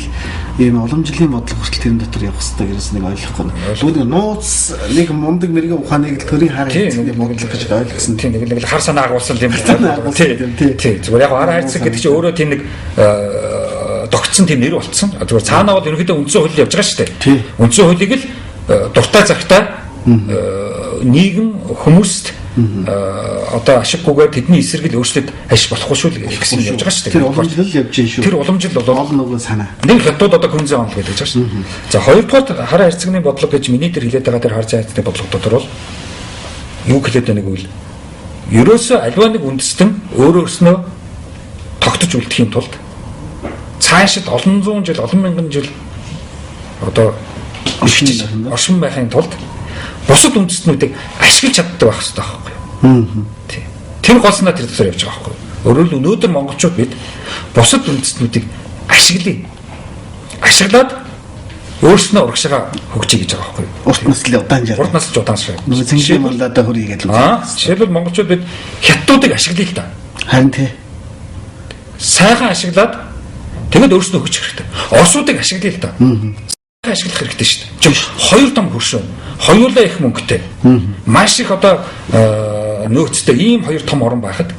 ийм уламжлалын бодлого хүртэл тэрэн дотор явах хэрэгтэй гэсэн нэг ойлгохгүй. Тэгвэл нууц нэг мундаг мэрэгэн ухааныг л төрийн хар хайрцагны бодлого гэж ойлгосон. Тийм нэг хар санаа агуулсан юм байна. Тий. Зүгээр яг хар хайрцаг гэдэг чинь өөрөө тийм нэг тогтсон тийм нэр болцсон. Зүгээр цаанаа бол ерөнхийдөө үндсэн хууль явж байгаа шүү дээ. Үндсэн хуулийг л дуртай цагтаа нийгэм хүмүүст одоо ашиггүйгээр тэдний эсрэг л өөрчлөлт ашиг болохгүй шүү гэсэн юм явж байгаа шүү дээ. Тэр уламжлал явж байна шүү. Тэр уламжлал бол олон нөгөө санаа. Нэг хятад одоо күнзээ онл гэдэг байгаа шүү. За хоёрдугаар хар хайрцагны бодлого гэж миний тэр хэлээд байгаа тэр хар хайрцагны бодлого дотор бол юу хэлээд байгааг үл. Ерөөсөө альва нэг үндэстэн өөрөөснөө тогтож үлдэхийн тулд цаашид олон зуун жил, олон мянган жил одоо оршин байхын тулд бусад үндэстнүүдийг ашиглаж чаддаг байх хэрэгтэй байхгүй юу? Тийм. Тэр голсноо тэр төсөөр явж байгаа байхгүй юу? Өөрөөр хэл өнөөдөр монголчууд бид бусад үндэстнүүдийг ашиглая. Ашиглаад өөрснөө урагшаа хөгжиж гэж байгаа байхгүй юу? Урт наслын удаан жаа. Урт наслж удаан шээ. Нөгөө цэнгийн мандатаа хөрье гэдэг л үү? Жишээлбэл монголчууд бид хятадуудыг ашиглая л да. Харин тий. Сайхан ашиглаад тэгээд өөрснөө хөгжих хэрэгтэй. Орсуудыг ашиглая л да. Ашиглах хэрэгтэй шүү дээ. Хоёр том хөршөө. Хоёулаа их мөнгөтэй. Маш их одоо нөөцтэй ийм хоёр том орн байхад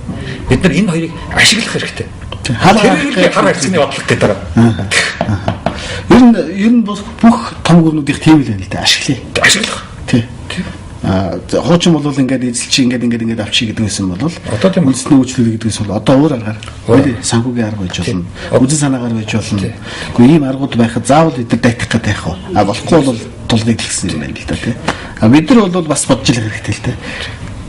бид нар энэ хоёрыг ашиглах хэрэгтэй. Хар хайрцагны бодлого гэдэг байгаа. Ер нь бүх том гүрнүүдийн тийм л байна л да. Ашиглах. Тий. Хуучин бол ингээд эзэлчих ингээд авчиг гэдэг байсан бол одоо тийм үндэсний үйлчлэл гэдгээс бол одоо өөр аргаар санхүүгийн арга байж болно. Үзэн санаагаар байж болно. Гэхдээ ийм аргууд байхад заавал бид нар дайтах гэдэг яах вэ? Болохгүй бол тулгыг хэлсэн юм байна л да тий. Бид нар бол бас бодж л хэрэгтэй л тий.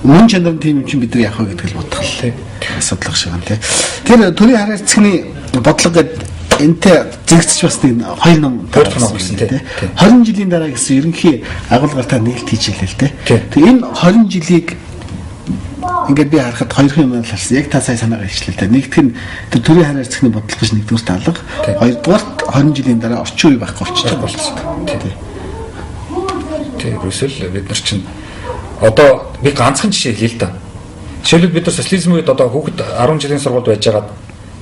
Мөн чанарын тийм юм чинь бид нар яах вэ гэдгийг л бодох л тий. Асуудал шиг байна тий. Тэр төрийн хар хайрцагны бодлого гэдэг энтэй зэрэгцэж бас нэг хоёр ном гарсан тий. 20 жилийн дараа гэсэн ерөнхий агуулгартаа нээлт хийж хэлээ л тий. Тэгээ энэ 20 жилийг ингээд би харахад хоёр юм талсан. Яг та сая санаагаар хэлчихлээ тий. Нэгдүгээр нь тэр төрийн хар хайрцагны бодлого гэж нэгдүгээр талга. Хоёрдугаар 20 жилийн дараа орчин үе байхгүй болчихсон болсон. Тий. Тий. Ерөөсөл бид нар чинь одоо би ганцхан жишээ хэлээ л да. Жишээлбэл бид нар социализм үед одоо хүүхэд 10 жилийн сургуульд байжгаад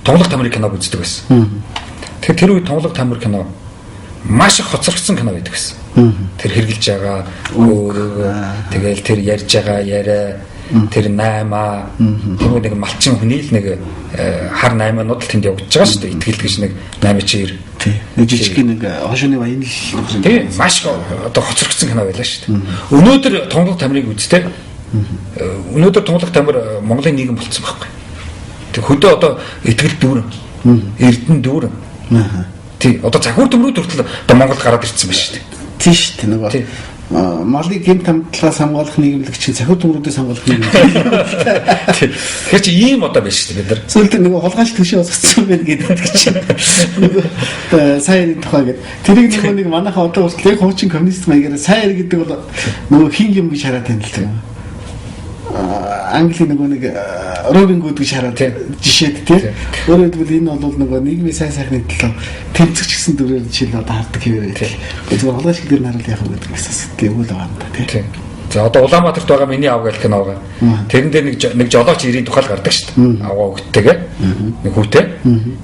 тонглог тамирын киног үздэг байсан. Тэгэхээр тэр үед тонглог тамир кино маш их хоцрогдсон кино байдаг байсан. Тэр хэрглэж байгаа тэгэл тэр ярьж байгаа яриа тэр наймаа тэр нэг малчин хүний л нэг хар наймаанууд л тэнд явагдаж байгаа шүү дээ. Итгэл гэж нэг 8-ээр тий. Нэг жижиг нэг хошууны баян л тий маш одоо хоцрогдсон кино байлаа шүү дээ. Өнөөдөр тонглог тамирыг үзтээ өнөөдөр тонглог тамир Монголын нийгэм болцсон байхгүй. Тэг хөдөө одоо итгэл дүүрэн эрдэн дүүрэн тий одоо захиур төмрүүд хүртэл одоо Монголд гараад ирсэн байна шүү дээ. Тий шүү дээ нөгөө малыг гэмт хамтлагаас хамгаалах нийгэмлэг чинь сахиу төмрүүдээс хамгаалах нийгэмлэг. Тэгэхээр чи ийм одоо биш шүү дээ бид нар. Зөвхөн нэг хулгайч төшөө босгоцсон байх гэдэг чинь. Сайн тухай гэдэг. Тэрийг нэг манайхаа одоо хүртэл яг хуучин коммунист маягаар сайн гэдэг бол нөгөө хин юм гэж хараад байна л тийм. Англи нэг Робин Гуд гэж хараад жишээд тийм. Өөрөөр хэлбэл энэ бол нөгөө нийгмийн сайн сайхны төлөө тэмцэх гэсэн дүрээр жишээл одоо хардаг хэвээр байдаг. Зүгээр хулгайч дээр нь харуул яах вэ гэдэг асуудал юм л байгаа юм да тийм. За одоо Улаанбаатарт байгаа миний аав гэх кино байгаа. Тэрэн дээр нэг жолооч ирийн тухайл гардаг шүү дээ. Аваа өгттэйгээ нэг хүүтэй.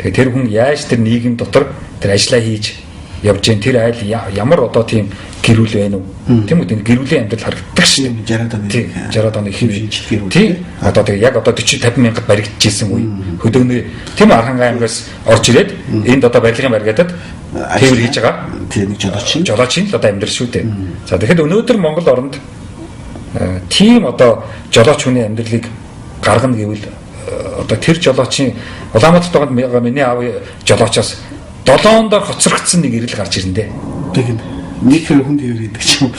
Тэгээ тэр хүн яаж тэр нийгэм дотор тэр ажиллаа хийж явж гэн тэр айл ямар одоо тийм гэрүүл байна уу? Тийм үү? Гэрүүлийн амьдрал харагддаг шүү дээ. 60-аад оны хэв шинжилт гэрүүл. Тийм. Одоо тэгээ яг одоо 40-50 мянгад баригдчихсэн үе. Хөдөөнөө тийм Архан аймагаас орж ирээд энд одоо барилгын баригадад тээвэр хийж байгаа. Тийм нэг жолоочин л одоо амьдрал шүү дээ. За тэгэхээр өнөөдөр Монгол оронд тийм одоо жолооч хүний амьдралыг гаргана гэвэл одоо тэр жолоочийн Улаанбаатарт байгаа миний аав жолоочоос 7 дор хоцрогдсон нэг ирэл гарч ирэндээ. Тийм нэг хүн тээвэр гэдэг ч юм.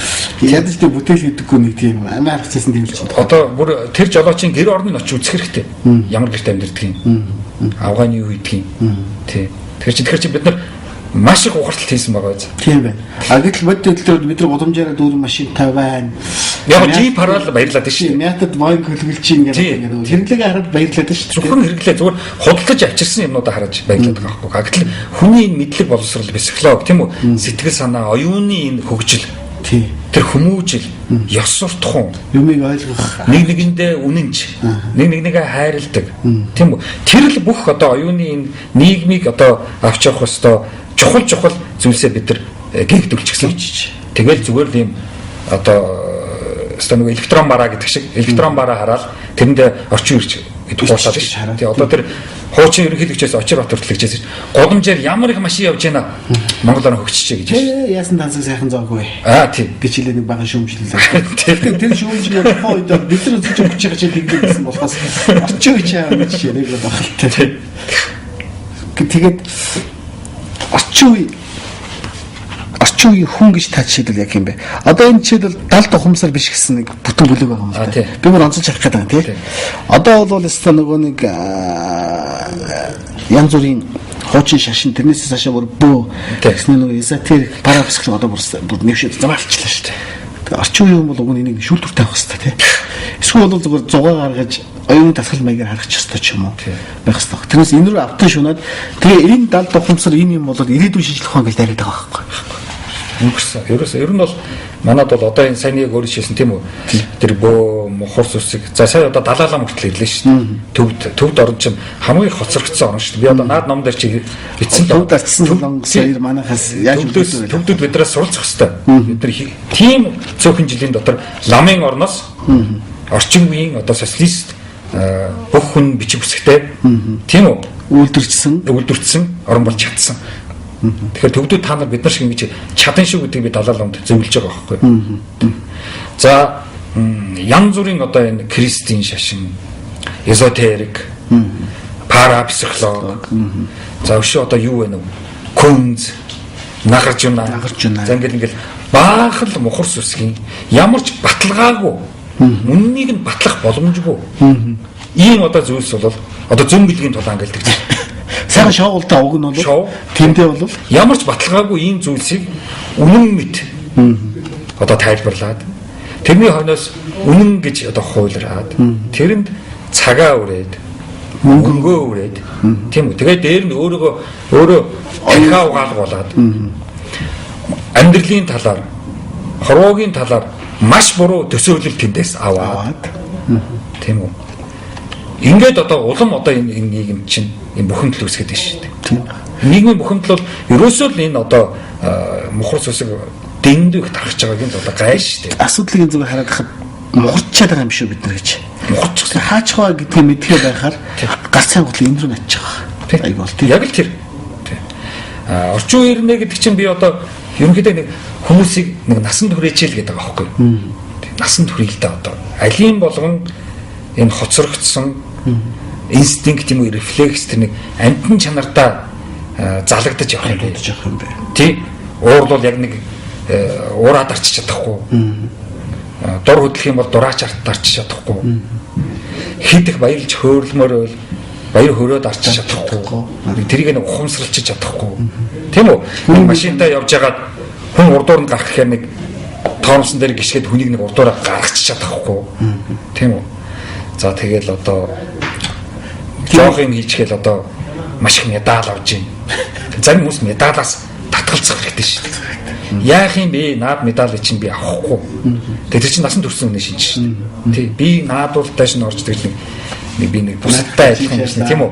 Ядаж тийм бүтээл хийдэггүй нэг тийм амиа харцсан тээвэр чинь. Одоо бүр тэр жолоочийн гэр орныг очиж үзэх хэрэгтэй. Ямар гэрт амьдэрдэг юм. Авгааны юу хийдэг юм. Тий. Тэгэхээр чи бид нар маш их ухаалтал хийсэн байгаа биз. Тийм байна. А гэтэл бодит хөдөлгөөр бид нар гудамжаараа дүүрэн машин тавиан. Яг жип хараал баярлаад шүү дээ. Мятад воин хөлгөлж ингээд хэрэглэгээ хараад баярлаад шүү дээ. Зөвхөн хэрэглээ зүгээр худалдаж авчирсан юмнуудаа хараад баярлаад байгаа байхгүй. Гэтэл хүний энэ мэдлэг боловсрол психолог тийм үү? Сэтгэл санаа, оюуны энэ хөгжил. Тийм. Тэр хүмүүжил, ёс суртахуун, юмыг ойлгох, нэг нэгэндээ үнэнч, нэг нэгээ хайрладаг. Тийм үү? Тэр л бүх одоо оюуны энэ нийгмийг одоо авч явах хэвээр чухал зүйлсээ бид нар гэгдүүлчихсэн. Тэгэл зүгээр ийм одоо нэг электрон бараа гэдэг шиг электрон бараа хараад тэрэнд орчин үеч идүүлээд шүү. Тэгээ одоо тэр хуучин ерөнхийлөгчөөс Очирбатар төлөгчөөс годамжаар ямар их машин явж байна Монголоор хөгжчихэ гэж. Яасан тансаг сайхан зоогүй. Тийм. Бичлээ нэг бага шүүмжлэлээ. Тэр шүүмжлэл хойд бид нар зөв хүч байгаа чинь тэгдэгсэн болохоос орчин үеч яа гэж ширэг байна. Тэгээд орчин үеийн хүн гэж та жишээлбэл яг юм бэ. Одоо энэ жишээлбэл 70 ухамсар биш гэсэн нэг бүтэн бүлэг байгаа юм байна. Би мөр онцолж харах гэдэг юм тийм. Одоо бол өстой нөгөө нэг янз бүрийн хуучин шашин тэрнээс цаашаа бүр бөө гэсэн нэг эзотерик парапсихолог одоо бүр нэвшээд замаарчлаа шүү дээ. Тэгээ орчин үеийн хүн бол уг нэг шүүлтүр тавих хэрэгтэй тийм. Эсвэл бол зүгээр зугаа гаргаж оюун тасгал маягаар харах ч ёстой ч юм уу байх хэрэгтэй. Тэрнээс энэ рүү автан шунаад тэгээ энэ 70 ухамсар энэ юм бол ирээдүйн шинжлэх ухаан гэж яриад байгаа байхгүй. Өнгөрсөн. Ер нь бол манад бол одоо энэ сайн яг өөрөө шилсэн тийм үү? Тэр бөө мохор сүсэг. За сая одоо далаалаа мөртөл ирлээ шүү дээ. Төвд орн чинь хамгийн хоцрогдсон орн шүү дээ. Би одоо наад ном дээр чи бичсэн төвд артсан сонгосоор манайхаас яаж төвдөд биднээс суралцах хэрэгтэй. Бид нар тийм цөөхөн жилийн дотор ламын орноос орчин үеийн одоо социалист бүх хүн бичиг бүсгтэй тийм үү? Үйлдвэрчсэн орн болж чадсан. Тэгэхээр төвдөө та нар бид нар шиг ингэж чадан шүү гэдгийг би далааланд зөвлөж байгаа байхгүй. За янз бүрийн одоо энэ кристийн шашин, эзотерик, парапсихолог. За өшөө одоо юу вэ нэ? Күнз, нагаржуна. За ингээл баахан л мухар сүсгийн ямар ч баталгаагүй үннийг нь батлах боломжгүй. Ийм одоо зүйлс бол одоо зөв билгийн тулаан гэлдэг. Сайн шоугуултаа уг нь бол тэмдээ бол ямар ч баталгаагүй ийм зүйлсийг үнэн мэд одоо тайлбарлаад тэрний хойноос үнэн гэж одоо хуйлраад тэрэнд цагаа үрээд мөнгөө үрээд тийм үү. Тэгээд дээр нь өөрөө дахиад угаалгуулад амьдралын талаар хорвоогийн талаар маш буруу төсөөлөл тэндээс аваад тийм үү. Ингээд одоо улам одоо энэ нийгэм чинь энэ бухимдал үүсгээд байна шүү дээ. Нийгмийн бухимдал бол ерөөсөө л энэ одоо мухар сүсэг дэндүүх тархаж байгааг нь одоо гай шүү дээ. Асуудлыг энэ зүгээр хараад хахад мухарчаад байгаа юм шүү бид нар гэж. Мухарчихсан хаачих вэ гэдгийг мэдхээ байхаар галт сайн гол энэ рүү натчих байгаа. Айгу бол тийм. Яг л тэр. Орчин үеэр нэ гэдэг чинь би одоо ерөнхийдөө нэг хүмүүсийг нэг насан туршижэл гэдэг байгаа байхгүй. Насан туршил та одоо алийн болгон энэ хоцрогдсон инстинкт юм уу рефлекс тэр нэг амтны чанартаа залагдаж явах юм бэ. Тий. Уур бол яг нэг ураад арчиж чадахгүй. Дур хөдлөх юм бол дураач арчиж чадахгүй. Хидэх баярлж хөөрөлмөр байл баяр хөрөөд арчиж чадахгүй. Тэрийг нэг ухамсарлж чадахгүй. Тийм үү? Нэг машинтай явж байгаад хүн урдуур нь гарах гэхээр нэг тоомсон дээр гიშгээд хүнийг нэг урдуураа гаргачих чадахгүй. Тийм үү? За тэгэл одоо жоох юм хийчихэл одоо маш их медаль авж байна. Зарим хүмүүс медалаас татгалзах хэрэгтэй шүү дээ. Яах юм бэ? Наад медаль чинь би авахгүй. Тэр чинь насан турш үнэ шинж шүү дээ. Тий. Би наадуултаа шин орж тэр нэг би нэг бусадтай адилхан юм шиг тийм үү?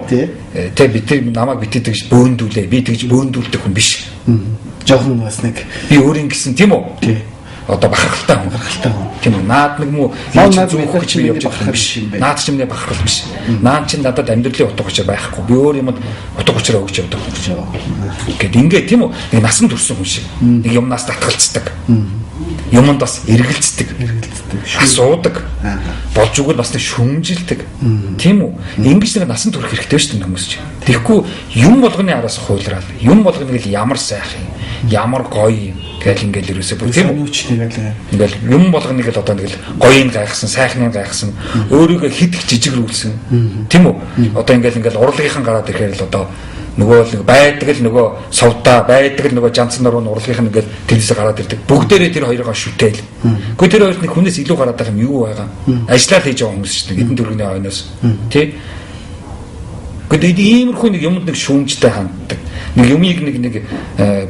Тэ бид намайг битээдэг гэж бөөндүүлээ. Би тэгж бөөндүүлдэг хүн биш. Жохон бас нэг би өөрийн гэсэн тийм үү? Тий. Одоо бахархалтай хүн. Тийм үү? Наад нэг муу наад зүгөх гэж би явж байгаа биш юм байна. Наад ч юм нэ бахархал биш. Наад чинь надад амьдралын утга учир байхгүй. Би өөр юмд утга учир өгч явдаг хүн гэж яваа. Гэт ингээ тийм үү? Нэг насан турсан хүн шиг. Нэг юмнаас татгалцдаг. Юмд бас эргэлцдэг. Асуудаг. Болж өгвөл бас нэг шүмжилдэг. Тийм үү? Ингэж нэг насан турах хэрэгтэй шүү дээ хүмүүс чинь. Тэгэхгүй юм болгоны араас хуйлраад, юм болгоныг л ямар сайхан, ямар гоё гэл ингээл ерөөсөө бүр тийм ингээл юм болгоныг л одоо нэг л гоёыг гайхсан, сайхныг гайхсан, өөрийгөө хит их жижигрүүлсэн. Тийм үү? Одоо ингээл урлагийнхан гараад ирэхээр л одоо нөгөө байдаг л нөгөө совдаа байдаг л нөгөө жанцнаар нь урлагийнх нь ингээл тэрнээс гараад ирдэг. Бүгдээрээ тэр хоёроо шүтээл. Гэхдээ тэр хоёрт нэг хүнээс илүү гараад байгаа юм юу байгаа? Ажлаа хийж байгаа хүмүүс шүү дээ. Эдэн дөрвийн хойноос. Тий? Гэхдээ иймэрхүү нэг юмд нэг шүүмжтэй ханддаг. Нэг юмыг нэг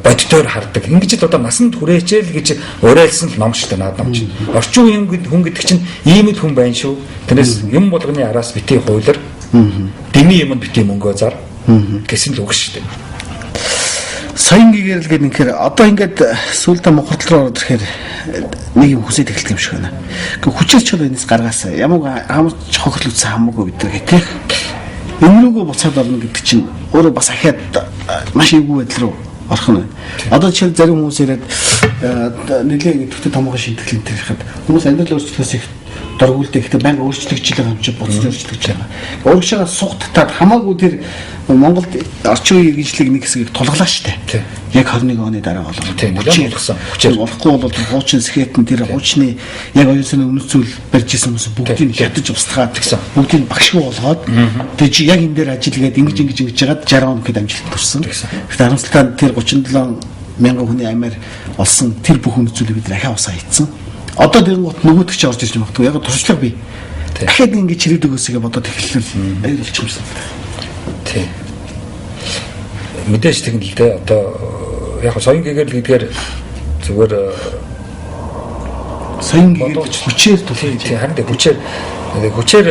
бодитоор хардаг. Ингэж л одоо насанд хүрээчээл гэж уриалсан л ном шүү дээ наад ном чинь. Орчин үеийн хүн гэдэг чинь ийм л хүн байна шүү. Тэрнээс юм болгоны араас битгий хуйлар. Дэмий юмд битгий мөнгөө зар. Гэсэн л үг шүү дээ. Саян гэгэрэл гэдэг нэхэр одоо ингээд сүулдэ мохордол руу ороод ирэхээр нэг юм хүсэж эхэлдэг юм шиг байна. Гэхдээ хүчээр ч энэс гаргаасаа ямар хамт хохирол үтсэн хамаагүй бид нар гэх. Өмнөгөө буцаад орно гэдэг чинь өөрөө бас ахаад маш эвгүй байдал руу орох нь. Одоо жишээ зарим хүмүүс яриад нэлээд төвтэй томоохон шийтгэл энэ төр ихэд хүмүүс амьдрал өөрчлөхөөс их дөрвөлдөө ихтэй банк өөрчлөгч байгаа юм чи буцаж өөрчлөгч байгаа. Өөргөшөө сух татаад хамаагүй тэр Монголд орчин үеийн иргэншлиг нэг хэсгийг тулглаа штэ. Яг 21 оны дараа болов. Тийм нэлээд болгосон. Хүчээр болохгүй бол хуучин сэхэтэн тэр хуучны яг оюусын өмнөх зүйл барьж исэн хүмүүс бүгдийг хятаж устгаад гэсэн. Бүгдийг багшгүй болгоод тэг чи яг энэ дээр ажиллагээд ингэж жагаад 60 он гэд амжилт төрсөн. Тэгэхээр харамсалтай тэр 37 мянган хүний амиар олсон тэр бүх үн зүйлийг бид дахиад усаа хийцэн. Одоо тэр нөгөөдөг чи орж ирж магадгүй яг туршлага бий. Дахиад ингэж чирээдэг өсөйгээ бодоод эхэллээ. Аяр болчих юмсан. Тий. Мэдээж тэгнэ л дээ. Одоо яг соён гэгээр л гэдгээр зүгээр соён гэгээр хүчээр тий харин хүчээр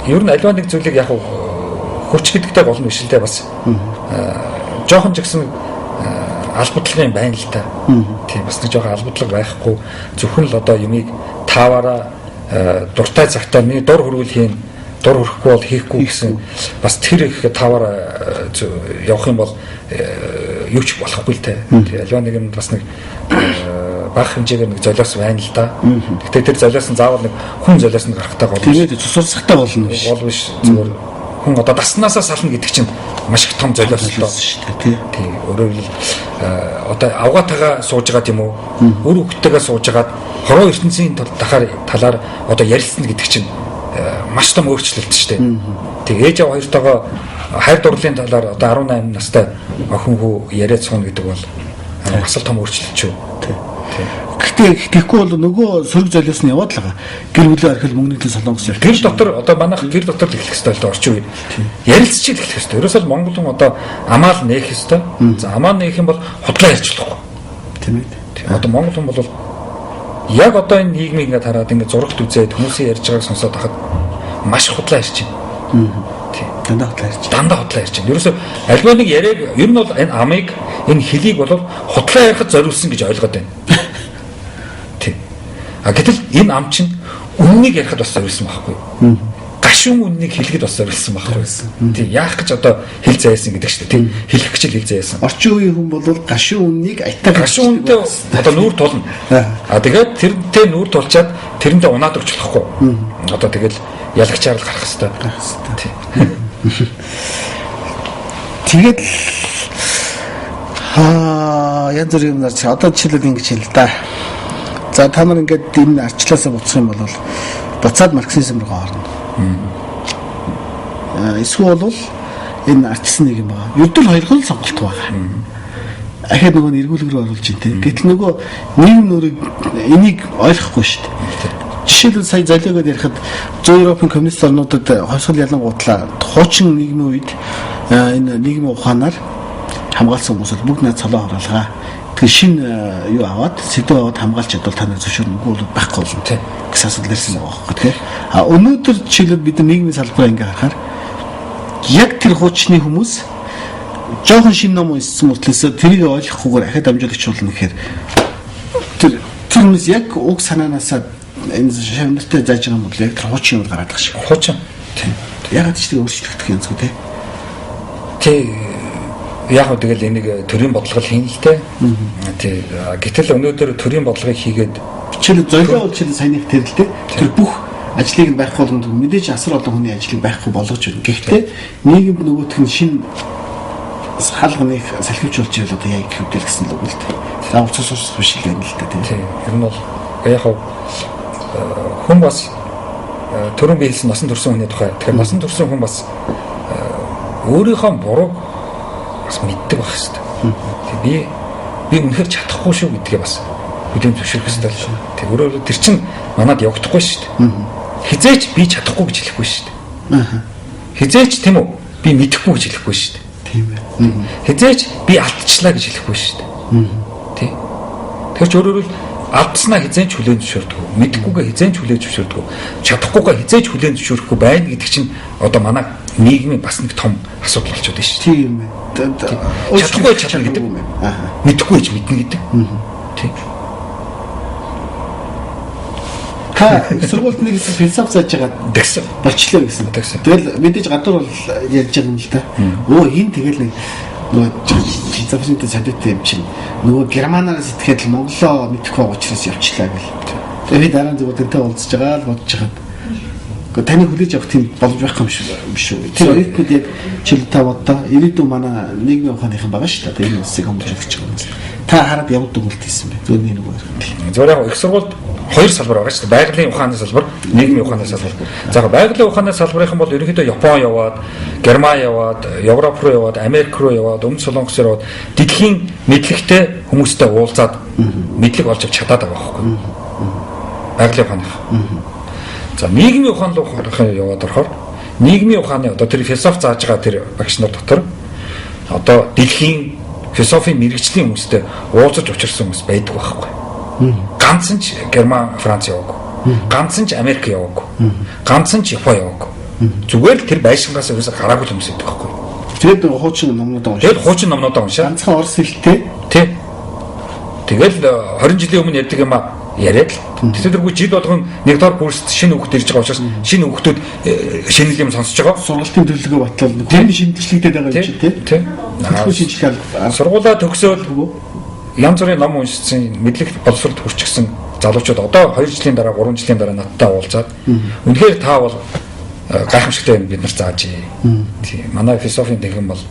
ер нь альва нэг зүйлийг яг хүч гэдэгтэй болно биш л дээ бас. Жохон ч гэсэн албадлагын байна л та. Тийм бас нэг жоохон албадлага байхгүй зөвхөн л одоо юмыг тааваараа дуртай цагтаа миний дур хөрвөл хийн дур хөрөхгүй бол хийхгүй гэсэн бас тэр их тааваараа явах юм бол юу ч болохгүй л та. Тийм альва нэг юм бас нэг бага хэмжээгээр нэг золиос байна л да. Гэхдээ тэр золиос нь заавал нэг хүн золиос нь гарахтай болно. Тэгээд цусурсахтай болно биш. Бол биш зүгээр хүн одоо даснаасаа сална гэдэг чинь маш их том золиос л шүү дээ тий. Өөрөөр хэл одоо авгаатайгаа сууж байгаа тийм үү? Өр хөвгтэйгээ сууж байгаад хороо ертөнцийн талаар одоо ярилцсан гэдэг чинь маш том өөрчлөлт шүү дээ. Тэг ээж аваа хоёртойгоо хайр дурлалын талаар одоо 18 настай охин хүү яриад сууна гэдэг бол бас л том өөрчлөлт шүү. Гэхдээ тэгэхгүй бол нөгөө сөрөг золиос нь яваад л байгаа. Гэр бүлийн архил мөнгөний солонгос явж. Гэр дотор одоо манайх гэр дотор л эхлэх ёстой л орчин үед. Ярилцчих эхлэх ёстой. Ерөөсөө Монгол хүн одоо амаал нээх ёстой. За амаа нээх юм бол худлаа ярьж болохгүй. Тийм ээ. Одоо Монгол хүн бол яг одоо энэ нийгмийг ингээд хараад ингээд зурагт үзээд хүмүүсийн ярьж байгааг сонсоод байхад маш худлаа ярьж байна. Дандаа худлаа ярьж байна. Дандаа худлаа ярьж байна. Ерөөсөө альва нэг яриаг ер нь бол энэ амыг энэ хэлийг бол худлаа ярихад зориулсан гэж ойлгоод байна. Гэтэл энэ ам чинь үннийг ярихад бас зориулсан байхгүй. Гашуун үннийг хэлэхэд бас зориулсан байхгүй. Тийм яах гэж одоо хэл заяасан гэдэг чинь тийм хэлэх гэж хэл заяасан. Орчин үеийн хүн бол гашуун үннийг айтаа гашуунтай одоо нүүр тулна. Тэгээд тэрнтэй нүүр тулчаад тэрэндээ унаад өгч болохгүй. Одоо тэгэл ялагчаар л гарах хэрэгтэй. Тийм. Тэгээд янз бүрийн юм нарч одоо жишээлбэл ингэж хэл л да. За та нар ингээд энэ арчлаасаа буцах юм бол буцаад марксизм руу орно. Эсвэл бол энэ арчсан нэг юм байна. Ердөө хоёр хол сонголт байна. Ахад нөгөө эргүүлэг рүү оруулж ин тээ. Гэтэл нөгөө нийгэм нүрийг энийг ойлгохгүй шүү дээ. Жишээлбэл сая залиугаад ярихад зүүн Европын коммунист орнуудад хойсгол ялангуутлаа хуучин нийгмийн үед энэ нийгмийн ухаанаар хамгаалсан хүмүүс бүгд наад цолоо хараалгаа. Тэгэхээр шинэ юу аваад сэдв аваад хамгаалч чадвал та нар зөвшөөрнөгүй бол байхгүй болно тийм. Гэсэн асуудал ирсэн байгаа байхгүй тийм. Өнөөдөр жишээлбэл бид нийгмийн салбараа ингээ харахаар яг тэр хуучны хүмүүс жоохон шинэ ном уншсан мөртлөөс тэрийг ойлгохгүйгээр ахад амжуулагч болно гэхээр тэр хүмүүс яг уг санаанаасаа энэ шавнартай зааж байгаа юм бол яг тэр хуучин юм гараад байгаа шиг. Хуучин. Тийм. Ягаад ч тийм өөрчлөгдөх юм зү тийм. Тэг яг хөө тэгэл энийг төрийн бодлого хийн л дээ. Тэг гэтэл өнөөдөр төрийн бодлогыг хийгээд жишээлбэл золио үйлчлэл саяных тэрэлтэй тэр бүх ажлыг нь байхгүй болгонд мэдээж асар олон хүний ажлыг байхгүй болгож байна. Гэхдээ нийгэм нөгөөх нь шинэ хаалганыг салхивчулж ивэл одоо яг хөвдөл гэсэн л үг л дээ. Заавал цус биш л юм л дээ тийм. Тэр нь бол яг хөө хүн бас төрөн биелсэн насан турсан хүний тухай. Тэгэхээр насан турсан хүн бас өөрийнхөө бурууг бас мэддэг байх хэрэгтэй. Би үнэхээр чадахгүй шүү гэдгээ бас бүдүүн зөвшөөрөх хэрэгтэй шүү. Тэг өөрөөр тэр чинь манад явагдахгүй шүү дээ. Хизээч би чадахгүй гэж хэлэхгүй шүү дээ. Хизээч тийм үү? Би мэдэхгүй гэж хэлэхгүй шүү дээ. Тийм ээ. Хизээч би алдчихлаа гэж хэлэхгүй шүү дээ. Тий. Тэгэхээр ч өөрөөр алдснаа хизээч хүлээн зөвшөөрдөг. Мэдхгүйгээ хизээч хүлээн зөвшөөрдөг. Чадахгүйгээ хизээч хүлээн зөвшөөрөхгүй байна гэдэг чинь одоо манай нийгмийн бас нэг том асуудал болчиход байна шүү. Тийм ээ. Чадахгүй чадна гэдэг. Мэдхгүй ч мэднэ гэдэг. Тийм. Сургуульд нэг философи зааж байгаа тэгсэн болчлоо гэсэн. Тэгэл мэдээж гадуур бол ярьж байгаа юм л да. Энэ тэгэл нэг нөгөө философитой садитай юм чинь нөгөө германаас итгэхэд монголоо мэдхгүй учраас явчлаа гэл. Тэгээд дараа нь зүгээр тэнтэй уулзж байгаа л бодож байгаа. Гэхдээ таны хүлээж авах тийм болж байх юм биш үү? Тэр хоёрт яг жил та одоо ирээдүйн манай нийгмийн ухааныхан байгаа шүү дээ. Энэ улсыг хэмжүүлж байгаа юм. Та хараад явдаг үлт хийсэн бэ? Зөний нэг байна. Зөв яг их сургуульд хоёр салбар байгаа шүү дээ. Байгалийн ухааны салбар, нийгмийн ухааны салбар. За байгалийн ухааны салбарын бол ерөнхийдөө Япон яваад, Герман яваад, Европ руу яваад, Америк руу яваад, Өмнөд Солонгос руу яваад дэлхийн мэдлэгтэй хүмүүстэй уулзаад мэдлэг олж авч чадаад байгаа байхгүй. Байгалийн ухааны. За нийгмийн ухааны руу яваад орохоор нийгмийн ухааны одоо тэр философи зааж байгаа тэр багш нар дотор одоо дэлхийн философийн мэрэгжлийн хүмүүстэй уулзаж учирсан хүмүүс байдаг байхгүй. Ганцхан ч Герман, Франц яваагүй. Ганцхан ч Америк яваагүй. Ганцхан ч Япон яваагүй. Зүгээр л тэр байшингаас ерөөсө гараагүй хүмүүс байдаг байхгүй. Тэгэд хуучин номнуудаа уншаа. Тэгэд хуучин номнуудаа уншаа. Ганцхан орос хэлтэй. Тий. Тэгэл 20 жилийн өмнө ярьдаг юм а яриад л. Тэсэргүй жил болгон нэгдүгээр курст шинэ хүүхд ирж байгаа учраас шинэ хүүхдүүд шинэ юм сонсож байгаа. Сургалтын төлөвлөгөө батлал хүний шимтгэлэгдээд байгаа юм чи тий. Төлөвлөгөө шинжилгээ сургуулаа төгсөөл янз бүрийн ном уншсан мэдлэг боловсролд хүрчихсэн залуучууд одоо 2 жилийн дараа 3 жилийн дараа надтай уулзаад үнэхээр та бол гайхамшигтай юм бид нар зааж. Тийм манай философийн дэглэм бол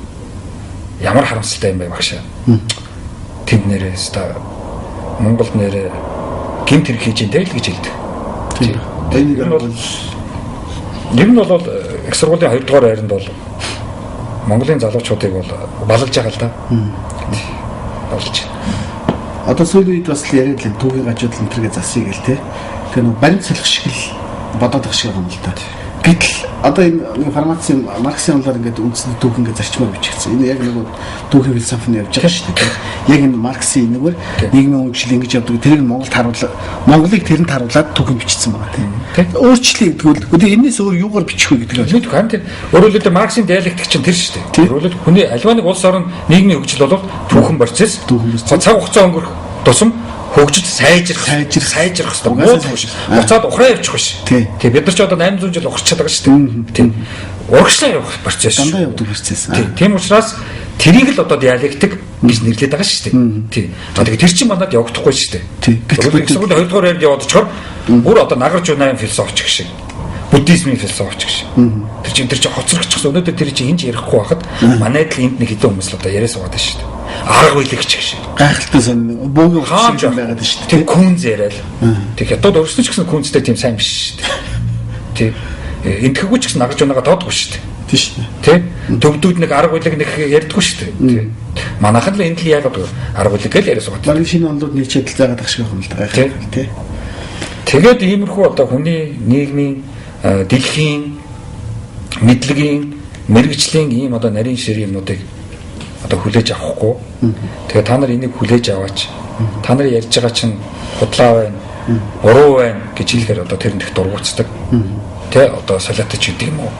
ямар харамсалтай юм бэ багшаа. Тэнд нэрээ ста Монголд нэрээ гэмт хэрэг хийж дээ л гэж хэлдэг. Тийм. Нэг нь бол их сургуулийн 2 дугаар байранд бол Монголын залуучуудыг бол балалж байгаа л да. Болж. Одоо сүүлийн үед бас яриад л түүхийн гажууд л энтергээ засъя гэл те. Тэр нэг баримт солих шиг л бодоод их шиг юм л та. Гэтэл одоо энэ фармацийн марксийн онлоор ингээд үндсэндээ түүх ингээд зарчмаар бичигдсэн. Энэ яг нэг түүхийн философи нь явж байгаа шүү дээ. Яг энэ марксийн нэгээр нийгмийн үйлчлэл ингэж явдаг. Тэрийг Монголд харуулаад Монголыг тэрэнд харуулад түүхийн бичсэн байгаа тийм. Өөрчлөлийг тэгвэл энэс өөр юугаар бичих вэ гэдэг нь. Харин тийм. Өөрөөр хэлбэл марксийн диалектик чинь тэр шүү дээ. Өөрөөр хэлбэл хүний альва нэг улс орн нийгмийн хөгжил бол түүхэн процесс. Цаг хугацаа өнгөрөх тусам хөгжиж сайжрах хэрэгтэй. Буцаад ухраа явчих биш. Тэгээ бид нар ч одоо 800 жил ухарч чаддаг шүү дээ. Тийм. Урагшлаа явах процесс. Дандаа явдаг процесс. Тийм учраас тэрийг л одоо диалектик гэж нэрлэдэг байгаа шүү дээ. Тийм. Тэгээ тэр чинь манад явагдахгүй шүү дээ. Тийм. Тэгвэл 2 дугаар байранд яваад очихоор бүр одоо нагарч унаа философич гэх шиг. Буддизмын философич гэх шиг. Тэр чинь хоцрогчихсон. Өнөөдөр тэр чинь хинж ярихгүй байхад манайд л энд нэг хэдэн хүмүүс л одоо яриа суугаад байна шүү дээ. арга билэгч гэж. Гайхалтай сон бөөгийн Хаамж утсан байгаад шүү дээ. Тэг күнз яриад. Тэг хятад өөрсдөө ч гэсэн күнзтэй тийм сайн биш шүү дээ. Тэг энтхэггүй ч гэсэн нагаж унаага тоодгүй шүү дээ. Тийм шүү дээ. Тэг төвдүүд нэг арга билэг нэг ярьдгүй шүү дээ. Манайхан л энэ л яагаад арга билэг гэж яриа суугаад. Бараг шинэ онлууд нэг чадал заагаад ах шиг юм л да. Тий. Тэгээд иймэрхүү одоо хүний нийгмийн дэлхийн мэдлэгийн мэрэгжлийн ийм одоо нарийн ширээ юмнуудыг одоо хүлээж авахгүй. Тэгээд та нар энийг хүлээж аваач. Та нар ярьж байгаа чинь худлаа байна, буруу байна гэж хэлэхээр одоо тэр нэг дургуутдаг. Тэ одоо солиотч гэдэг юм уу?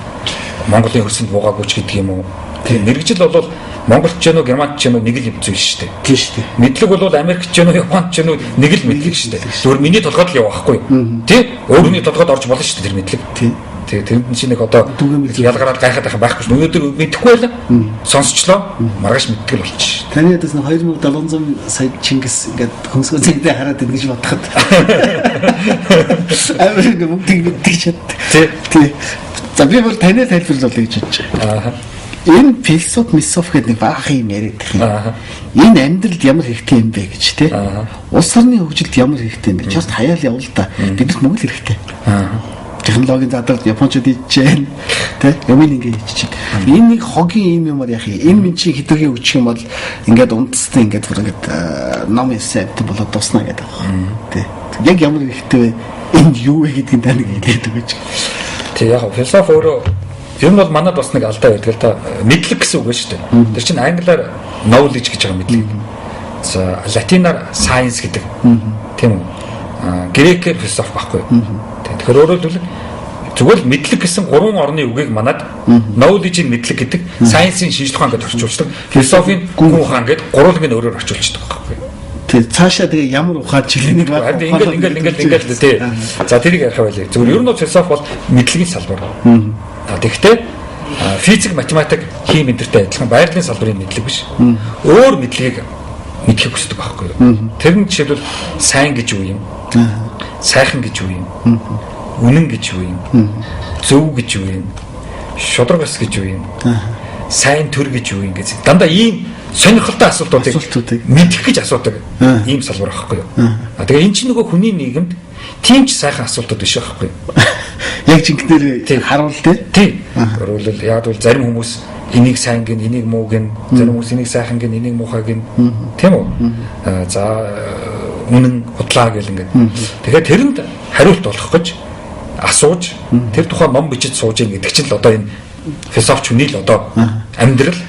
Монголын хөрсөнд буугаагүй ч гэдэг юм уу? Тэр мэрэгжил бол Монголч ч юм уу, Германч ч юм уу нэг л юм зүйл шүү дээ. Тийм шүү дээ. Мэдлэг бол Америкч ч юм уу, Японд ч юм уу нэг л мэдлэг шүү дээ. Зүгээр миний толгойд л явахгүй. Тэ? Өөрөний толгойд орж болно шүү дээ тэр мэдлэг. Тийм. Тэгээ тэнд чинь нэг одоо ялгараад гайхаад байх байхгүй шүү. Өнөөдөр мэдэхгүй байлаа. Сонсчлоо. Маргааш мэдтгэл болчих. Таны ядас 2700 сая Чингис ингээд хөмсгөө зэгдээ хараад ингэж бодоход. Америк бүгдийг мэддэг чад. Тий. За би бол таны тайлбарлал гэж бодож байна. Энэ философи гэдэг нэг баах юм яриад их юм. Энэ амьдралд ямар хэрэгтэй юм бэ гэж тий. Улс орны хөгжилд ямар хэрэгтэй юм бэ? Just хаяал явуул та. Бидэрт мөнгө хэрэгтэй. Технологийн задарт Япончууд ичжээ тий юм ингэ иччих. Энэ нэг хогийн юм юмар яах юм. Энэ минь чи хэдэрхий өгчих юм бол ингээд үндэстэй ингээд бүр ингээд ном эсэт болоод дуснаа гэдэг байна. Тий. Яг ямар хэрэгтэй вэ? Энэ юу вэ гэдгийг тань хэлээд өгөөч. Тий яг философи өөрөө юм бол манад бас нэг алдаа байдаг л да. Мэдлэг гэсэн үг ба шүү дээ. Тэр чинь англиар knowledge гэж байгаа мэдлэг. За латинаар science гэдэг. Тийм үү? Грекээр философи байхгүй. Тэгэхээр өөрөөр хэлбэл зүгээр мэдлэг гэсэн гурван орны үгийг манад knowledge-ийн мэдлэг гэдэг, science-ийн шинжлэх ухаан гэж орчуулдаг. Философийн гүн ухаан гэдэг гурвыг нь өөрөөр орчуулдаг байхгүй. Тэг цаашаа тэгээ ямар ухаан чиглэнийг ингээд тий. За тэрийг ярих байлаа. Зүгээр ер нь философи бол мэдлэгийн салбар. Тэгэхдээ физик, математик, хими энтертэй адилхан байгалийн салбарын мэдлэг биш. Өөр мэдлэгийг мэдхийг хүсдэг байхгүй юу? Тэр нь жишээлбэл сайн гэж юу юм? Сайхан гэж юу юм? Үнэн гэж юу юм? Зөв гэж юу юм? Шудраг бас гэж юу юм? Сайн төр гэж юу юм гэж дандаа ийм сонирхолтой асуултуудыг мэдэх гэж асуудаг ийм салбар байхгүй юу? Тэгээ эн чинь нөгөө хүний нийгэмд тийм ч сайхан асуултууд биш байхгүй юу? Яг жинхэнээр харуул тий. Өөрөлдөл яг бол зарим хүмүүс энийг сайн гин, энийг муу гин, зарим хүмүүс энийг сайхан гин, энийг муухай гин. Тийм үү? За үнэн худлаа гэл ингээд. Тэгэхээр тэрэнд хариулт олох гэж асууж тэр тухай ном бичиж сууж ийн гэдэг чинь л одоо энэ философч хүний л одоо амьдрал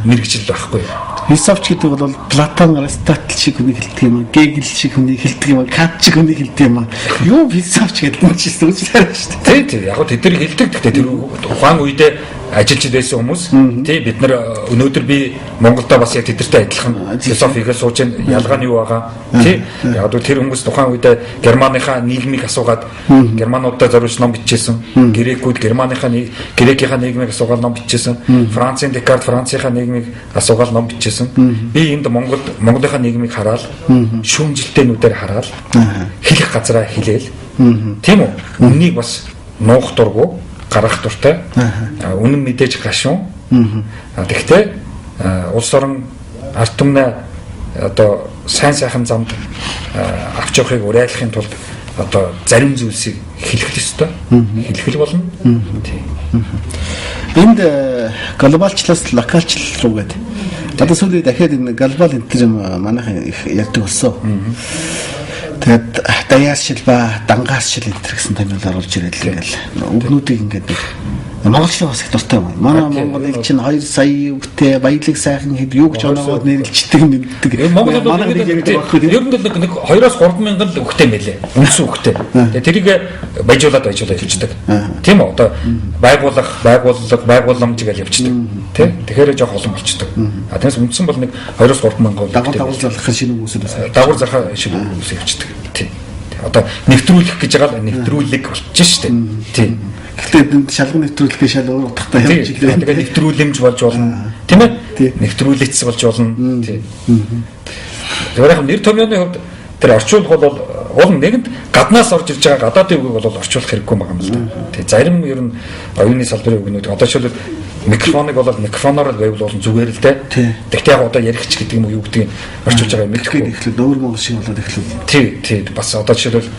мэрэгжил байхгүй юу? Философч гэдэг бол Платон, Аристотель шиг хүний хэлдэг юм аа, Гегель шиг хүний хэлдэг юм аа, Кант шиг хүний хэлдэг юм аа. Юу философч гэдэг нь ч үзлээ шүү дээ. Тий. Яг нь тэд нар хэлдэг. Гэхдээ тэр ухаан үедээ ажиллаж байсан хүмүүс тий бид нар өнөөдөр би Монголда бас яг тэдэртэй адилхан философигээ сууж ялгаа нь юу байгаа тий яг тэр хүмүүс тухайн үедээ Германыхаа нийгмийг асуугаад германуудаа зориулж ном бичижсэн грекүүд грекийнхаа нийгмийг асуугаад ном бичижсэн Францын Декарт Францынхаа нийгмийг асуугаад ном бичижсэн би энд Монголынхаа нийгмийг хараад шүүмжилтээнүүдээр хараад хэлэх газараа хэлээл тийм үү үннийг бас нуух дургу гарах дуртай. Үнэн мэдээж гашуун. Тэгэхдээ улс орон ард түмнээ одоо сайн сайхан замд авч явахыг уриалахын тулд одоо зарим зүйлсийг хэлэх ёстой. Хэлэх болно. Тийм. Энд глобалчлаас локалчл руу гэдэг. Одоо сүүлийн дахиад энэ глобал энэ төр манайхан их ярьдаг болсон. Тэгээд даяаршил ба дангааршил энэ гэсэн томьёолоор орж ирэл тэгэл өвгнүүдийг ингээд монголчлог бас их дуртай байна. Манай Монголыг чинь 2 сая өвгтэй баялаг сайхан хэд юу гэж оноогоод нэрлэлцдэг мэддэг. Монголд ер нь нэг 2-3 мянган л өвгтэй мэлээ. Үнс өвгтэй. Тэгээд тэрийг баяжуулаад явуулдаг. Тийм үү? Одоо байгууламж гэж явуулдаг. Тэ? Тэгэхээр жоох олон болчдөг. Тэрнээс үндсэн бол нэг 2-3 мянган дагуулж залах шинэ хүмүүсээс дагуур зархаа шинэ хүмүүс явуулдаг. Тийм. Одоо нэвтрүүлэх гэж байгаа л нэвтрүүлэг болчих шүү дээ. Тийм. Гэхдээ шалган нэвтрүүлэхээ шал өөр утгатай явж ирлээ. Тэгээ нэвтрүүлэмж болж болно. Тийм ээ? Нэвтрүүлэгц болж болно. Тийм. Өөрөөр хэлбэл нэр томьёоны хувьд тэр орчуулах бол уул нэгэнд гаднаас орж ирж байгаа гадаадын үгийг бол орчуулах хэрэггүй байгаа юм л да. Тэгээ зарим ер нь оюуны салбарын үгнүүд одоо жишээлбэл микрофоныг бол микрофоноор байвал зүгээр л дээ. Тэгтээ яг одоо ярих ч гэдэг юм уу юу гэдэг нь орчуулж байгаа юм мэдэхгүй. Эхлээд өөр монгол шиг болоод эхлэв. Тий бас одоо жишээлбэл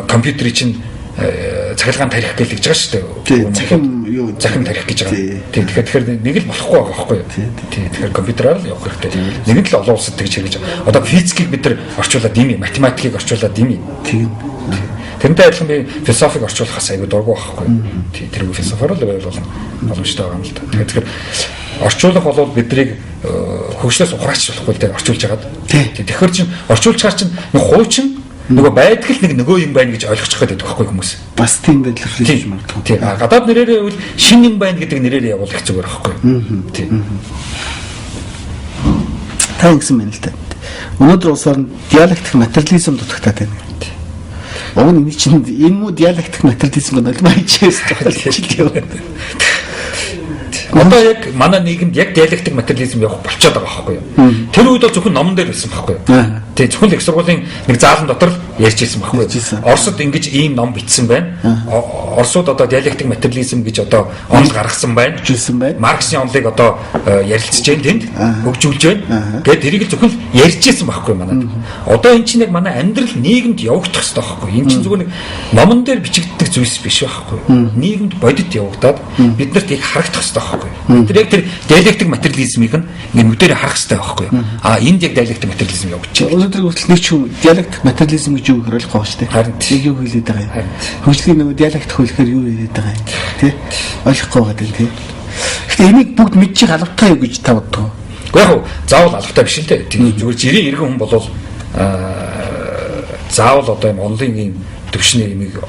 компьютерийн чинь цахилгаан тарих гэж байгаа шүү дээ. Захим тарих гэж байгаа. Тэгэхээр нэг л болохгүй байгаа байхгүй юу? Тэгэхээр компьютераар л явах хэрэгтэй. Нэг нь л олон улсад тэгж хэрэгж байгаа. Одоо физикийг бид нар орчуулад дими, математикийг орчуулад дими. Тэрнтэй адилхан би философиг орчуулахаас аягүй дургу байхгүй. Тэргүй философоор л байвал боломжтой байгаа юм л да. Тэгэхээр орчуулах бол биднийг хөгжлөөс ухраач болохгүй дээ орчуулж хагаад. Тэгэхээр чинь орчуулж чаар чинь хуучин нөгөө байдаг л нэг нөгөө юм байна гэж ойлгочих гээд байдаг байхгүй хүмүүс. Бас тийм байдлаар хэлж магадгүй. Тийм. Гадаад нэрээрээ үл шин юм байна гэдэг нэрээрээ явуул их зүгээр байхгүй. Тийм. Та ингэсэн байна л да. Өнөөдөр улсаар диалектик материализм дутагтаад байна. Уг нь чинь энэ муу диалектик материализм гэнэ маячээс тохиолдож байна. Одоо яг манай нийгэмд яг диалектик материализм явах болчиход байгаа байхгүй юу? Тэр үед бол зөвхөн номон дээр байсан байхгүй юу? Тэгээ зөвхөн их сургуулийн нэг заалан дотор л ярьж ирсэн байхгүй юу? Оросд ингэж ийм ном бичсэн байна. Оросууд одоо диалектик материализм гэж одоо онол гаргасан байна. Марксийн онолыг одоо ярилцж байна тэнд, хөгжүүлж байна. Тэгээд тэрийг зөвхөн ярьж ирсэн байхгүй юу манай? Одоо эн чинь яг манай амьдрал нийгэмд явагдах хэрэгтэй байхгүй юу? Эн чинь зөвхөн нэг номон дээр бичигддэг зүйлс биш байхгүй юу? Нийгэмд бодит явагдаад бид нарт их харагдах хэрэгтэй байхгүй юу? Тэр яг тэр диалектик материализмыг ингээ нүдээр харах хэрэгтэй байхгүй юу? Энд яг диалектик материализм явагдаж байна. Өнөөдөр хүртэл нэг ч диалектик материализм гэж юу гэхээр ойлгох шүү дээ. Харин яг юу хэлээд байгаа юм. Хөгжлийн нөгөө диалект хөлөхээр юу хэлээд байгаа юм. Тэ? Ойлгохгүй байгаа дээ. Гэхдээ энийг бүгд мэдчих албатай юу гэж та боддог. Гэхдээ яг заавал албатай биш л дээ. Зүгээр жирийн иргэн хүн болвол заавал одоо юм онлын ийм төвшний юмыг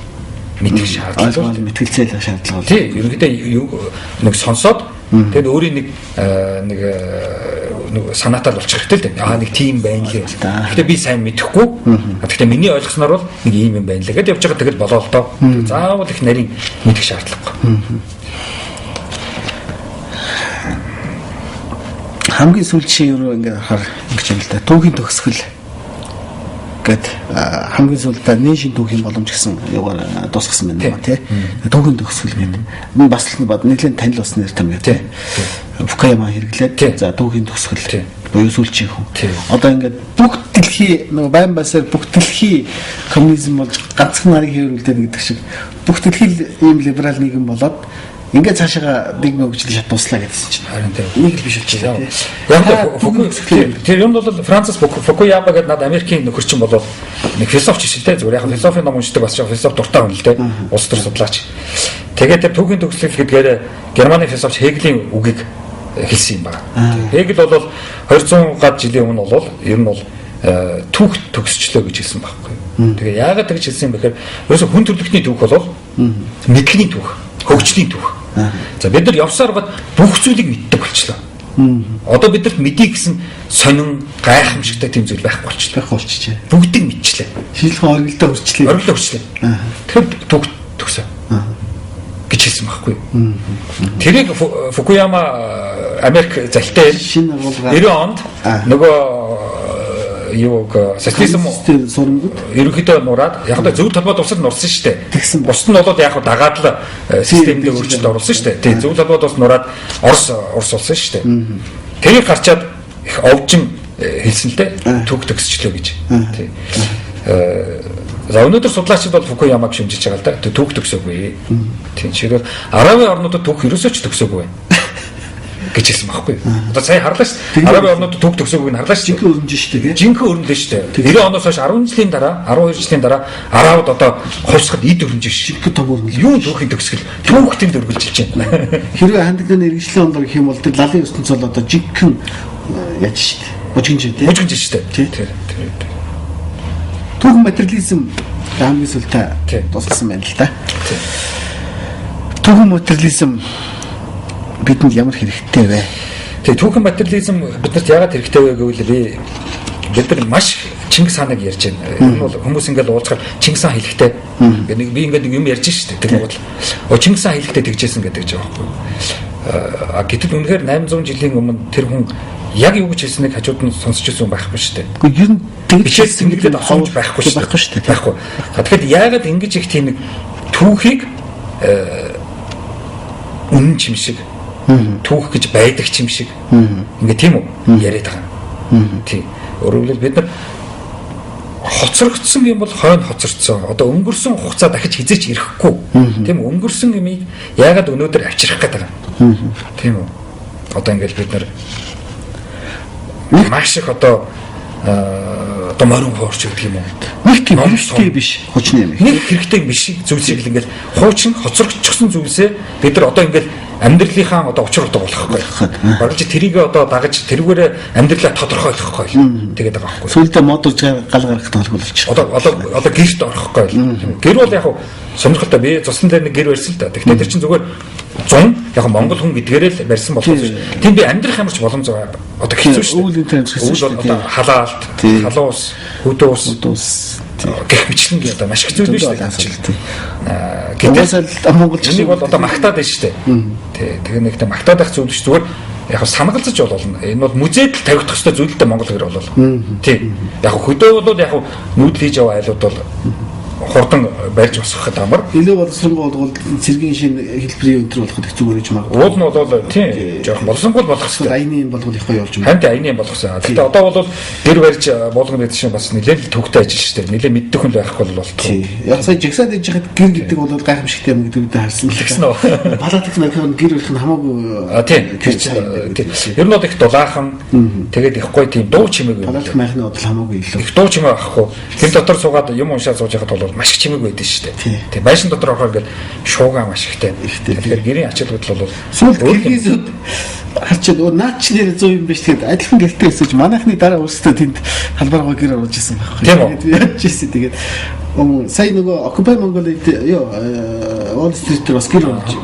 мэдэх шаардлага байна. Мэтгэлцээл шаардлага байна. Тийм, ерөнхийдөө нэг сонсоод тэгээд өөрийн нэг санаатаар болчих хэрэгтэй л дээ. Нэг тийм байна л. Гэхдээ би сайн мэдэхгүй. Гэхдээ миний ойлгосноор бол нэг ийм юм байна л гэдээ явж байгаа тэгэл болоо л доо. Заавал их нарийн мэдэх шаардлагагүй. Хамгийн сүүлд чи юу ингээ хар ингэж юм л да. Түүхийн төгсгөл гэд хамгийн сүүлд нээшин түүхийн боломж гэсэн юугаар дуусгасан байна тий. Түүхийн төгсгөл гэдэг. Энэ бас л нэлээд танил бас нэр том тий. Фукуяма хэрэглээд за түүхийн төгсгөл буюу сүүлчийн хүн. Одоо ингээд бүх дэлхий нөгөө байн басаар бүх дэлхий коммунизм болж ганцхан нарыг хэврүүлдэг гэдэг шиг бүх дэлхий ийм либерал нийгэм болоод ингээд цаашаа нэг хөгжлийн шат туслаа гэсэн чинь харин нэг л биш болчихлоо. Яг тэр юм бол Францис Фукуяма гэдэг над Америкийн нөхөрчин болоод нэг философч шүү дээ. Зүгээр яг философийн ном уншдаг бас философи дуртай хүн л дээ. Улс төр судлаач. Тэгээд тэр түүхийн төгсгөл гэдгээр Германы философч Хегелийн үгийг хэлсэн юм байна. Хегел бол 200 гад жилийн өмнө бол ер нь бол түүх төгсчлөө гэж хэлсэн байхгүй. Тэгээ яагаад тэгж хэлсэн юм бэхээр ерөөсө хүн төрөлхтний түүх бол мэдлэгийн түүх, хөгжлийн түүх. За бид нар явсаар гад бүх зүйлийг мэддэг болчихлоо. Одоо бидэрт мэдээ гэсэн сонин гайхамшигтай тийм зүйл байхгүй болчихлоо. Бүгдийг мэдчихлээ. Шийдлэн оргилдоо хүрчлээ. Оргилдоо хүрчлээ. Тэгэхээр түүх төгсөө гэж хэлсэн байхгүй. Тэрийг Фукуяма Америк залтай 90 онд нөгөө юуг социализм сурмагд ерөнхийдөө нураад яг л зөв толгойд усад нурсан шүү дээ. Бусд нь бол яг дагаад л системдээ өөрчлөлт оруулсан шүү дээ. Тийм зөв толгойд ус нураад Орос улсан шүү дээ. Тэрийг гарчаад их овжин хэлсэн л дээ. Түүх төгсчлөө гэж. Тийм. За өнөөдөр судлаачид бол Фукуямаг шимжиж байгаа л да. Түүх төгсөөгүй. Тийм чигээр Аравын орнуудад түүх ерөөсөө ч төгсөөгүй байна гэж хэлсэн байхгүй. Одоо сая харлаа ш. Аравын орнуудад түүх төгсөөгүй нь харлаа ш. Жинхэнэ өрнөж штэ тий. Жинхэнэ өрнөж штэ. 90 оноос хойш 10 жилийн дараа, 12 жилийн дараа Аравд одоо хувьсгад эд өрнөж ш. Жинхэнэ том өрнөж. Юу түүхийн төгсгөл? Түүхтэнд өргөлжилж байна. Хэрвээ хандлагын иргэжлийн ондор гэх юм бол тэр лалын ертөнц бол одоо жинхэнэ яаж штэ. Бужигч тий. Бужигч штэ. Тий. Түүх материализм хамгийн сүүлдээ тусгасан байна л да. Түүх материализм бидэнд ямар хэрэгтэй вэ? Тэгээ түүхэн материализм биднэрт яагаад хэрэгтэй вэ гэвэл бид нар маш Чингис хааныг ярьж байна. Энэ бол хүмүүс ингээд уулзахад Чингис хаан хэлэхтэй. Би ингээд юм ярьж штэ. Тэр бол Чингис хаан хэлэхтэй тэгжсэн гэдэг жаа байхгүй. Гэтэл үнэхээр 800 жилийн өмнө тэр хүн яг юу гэж хэлснийг хажууд нь сонсч ирсэн байхгүй шүү дээ. Гэхдээ ер нь тэгж singlээд асууж байхгүй шүү дээ. Байхгүй. Тэгэхээр яагаад ингэж их тийм нэг түүхийг үнэн чимшиг түүх гэж байдаг ч юм шиг. Ингээ тийм үү? Яриад байгаа. Тийм. Өөрөөр бид нар хоцрогдсон юм бол хойно хоцорцсон. Одоо өнгөрсөн хугацаа дахиж хизээч ирэхгүй. Тийм үү? Өнгөрсөн юмыг яагаад өнөөдөр авчрах гэдэг юм. Тийм үү? Одоо ингээл бид нар маш их одоо морин хуурч гэдэг юм уу? Нэг тийм хэрэгтэй биш хүчний юм. Нэг хэрэгтэй биш зүйлсийг л ингээл хуучин хоцрогдчихсон зүйлсээ бид нар одоо ингээл амьдралынхаа одоо учир утга болохгүй. Бараг чи тэрийг одоо дагаж тэрүүгээр амьдралаа тодорхойлохгүй. Тэгээд байгаа байхгүй. Сүүлдээ модулж гал гарах толгойлч. Одоо гэрт орохгүй. Гэр бол яг сонирхолтой би цусны дээр нэг гэр барьсан л да. Тэгэхээр тэр чинь зүгээр 100 яг Монгол хүн гэдгээрээ л барьсан болохоос тийм би амьдрах ямарч боломж одоо хэцүү шүү дээ. Үйл интернет хэцүү шүү дээ. Халаалт, халуус, хөдөөс гэх мэтлэн одоо маш хэцүү биш үү? Гэтэл монголчууд бол одоо магтаад байна шүү дээ. Тэгээ нэг тэ магтаад байх зүйл биш зүгээр яг санагалзаж болно. Энэ бол музейд л тавигдах ёстой зүйлтэй Монгол гэр болол. Тийм. Яг хөдөө бол яг нүүдэл хийж яваа айлууд бол хурдан барьж босгоход амар. Илүү боловсронгуй бол цэргийн шинэ хэлбэрийн өнтер болоход хэцүүгээр гэж магадгүй. Уул нь бол тийм жоохон боловсронгуй болох хэрэгтэй. Айны юм болгох их гоё болж байна. Хамт айны юм болгосон. Гэхдээ одоо бол гэр барьж болгоно гэдэг чинь бас нэлээд төвхтэй ажил шүү дээ. Нэлээд мэддэг хүн байхгүй бол болтгоо. Тийм. Яг сая жигсаад ээж хахад гэр гэдэг бол гайхамшигтай юм гэдэг үедээ харсан. Тэгсэн үү? Палатик нөхөн гэр барих нь хамаагүй. Тийм. Ер нь бол их дулаахан тэгээд их гоё тийм дуу чимээг. Палатик майхны бодол хамаагүй илүү. Их дуу чимээ авахгүй. Тэр дотор суугаад юм уншаад сууж байхад бол маш их чимээг байдаг шүү дээ. Тийм. Байшин дотор орохоор ингээд шуугаа маш ихтэй. Тэгэхээр гэрийн ачаал бодол бол сүүлд киргизүүд харчаад наач нэр 100 юм биш тэгээд адилхан гэлтэй өсөж манайхны дараа өөрсдөө тэнд халбаргаа гэр оруулж исэн байхгүй. Тэгээд яаж ийсэн тэгээд сая нөгөө Occupy Mongolia Wall Street-ээр бас гэр оруулж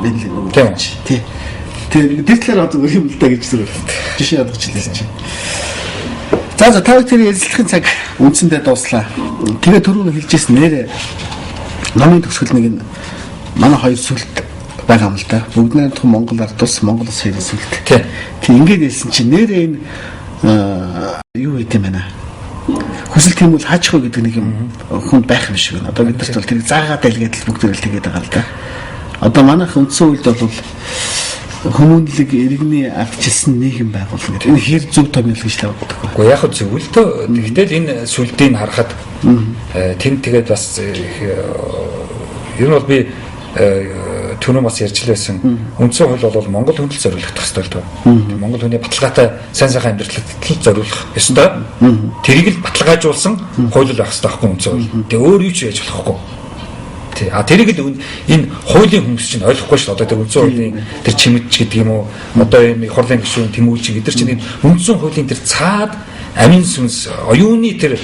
байна л. Тийм. Тэгээд тэр талаар одоо юм л да гэж зүрх жишээ олгочлаа чинь. За та бүхэн ярилцлагын цаг үндсэндээ дууслаа. Тэгээд түрүүн хэлжсэн нэрээ номын төгсгөл нэг нь манай хоёр сүлд байгаа юм л да. Бүгд нэгэн Монгол ард тус Монгол улс хоёрын сүлд. Тийм ингээд хэлсэн чинь нэрээ энэ юу гэдэг юм байна. Хүсэл тийм үл хаачихгүй гэдэг нэг юм хүнд байх юм шиг байна. Одоо бид нарт бол тэрийг заагаад байлгаад л бүгд л тэгээд байгаа л да. Одоо манайх үндсэн үйлд бол хүмүүнлэг иргэний ардчилсан нийгэм байгуулна гэдэг. Энэ хэр зөв томьёол гэж тавьдаг вэ? Уу яг зөв л тоо. Тэгтэл энэ сүлдийг харахад тэнд тэгээд бас ер нь бол би түрүү бас ярьж лээсэн. Үндсэн хууль бол Монгол хүнд зориулах хэрэгтэй л доо. Монгол хүний баталгаатай сайн сайхан амьдралд зориулах ёстой. Тэрийг л баталгаажуулсан хууль байх хэрэгтэй байхгүй үндсэн хууль. Тэгээ өөр юу ч яаж болохгүй. Тэрийг л энэ хуулийн хүмүүс чинь ойлгохгүй шүү дээ. Одоо тэр үндсэн хуулийн тэр чимэгч гэдэг юм уу? Одоо энэ хурлын гишүүн тэмүүлч гэдэг чинь үндсэн хуулийн тэр цаад амин сүнс оюуны тэр